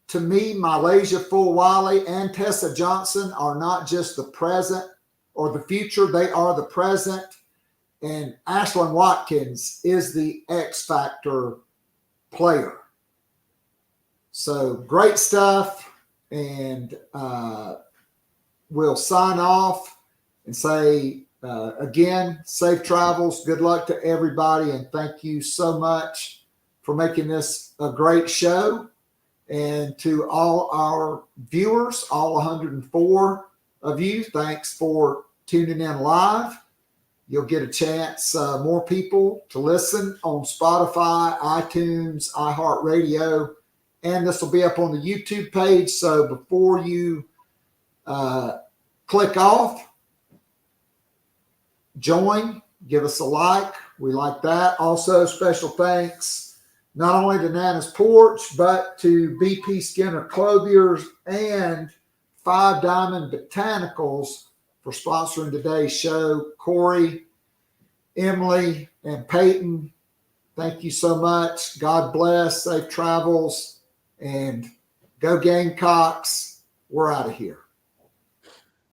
To me, Malaysia Fulwiley and Tessa Johnson are not just the present or the future. They are the present. And Ashlyn Watkins is the X Factor player. So great stuff. And we'll sign off and say, again, safe travels. Good luck to everybody. And thank you so much for making this a great show. And to all our viewers, all 104 of you, thanks for tuning in live. You'll get a chance, more people to listen on Spotify, iTunes, iHeartRadio, and this will be up on the YouTube page. So before you click off, join, give us a like. We like that. Also, special thanks not only to Nana's Porch, but to BP Skinner Clothiers and 5 Diamond Botanicals for sponsoring today's show. Cory, Emily, and Payton, Thank you so much. God bless. Safe travels. And go Gamecocks. We're out of here.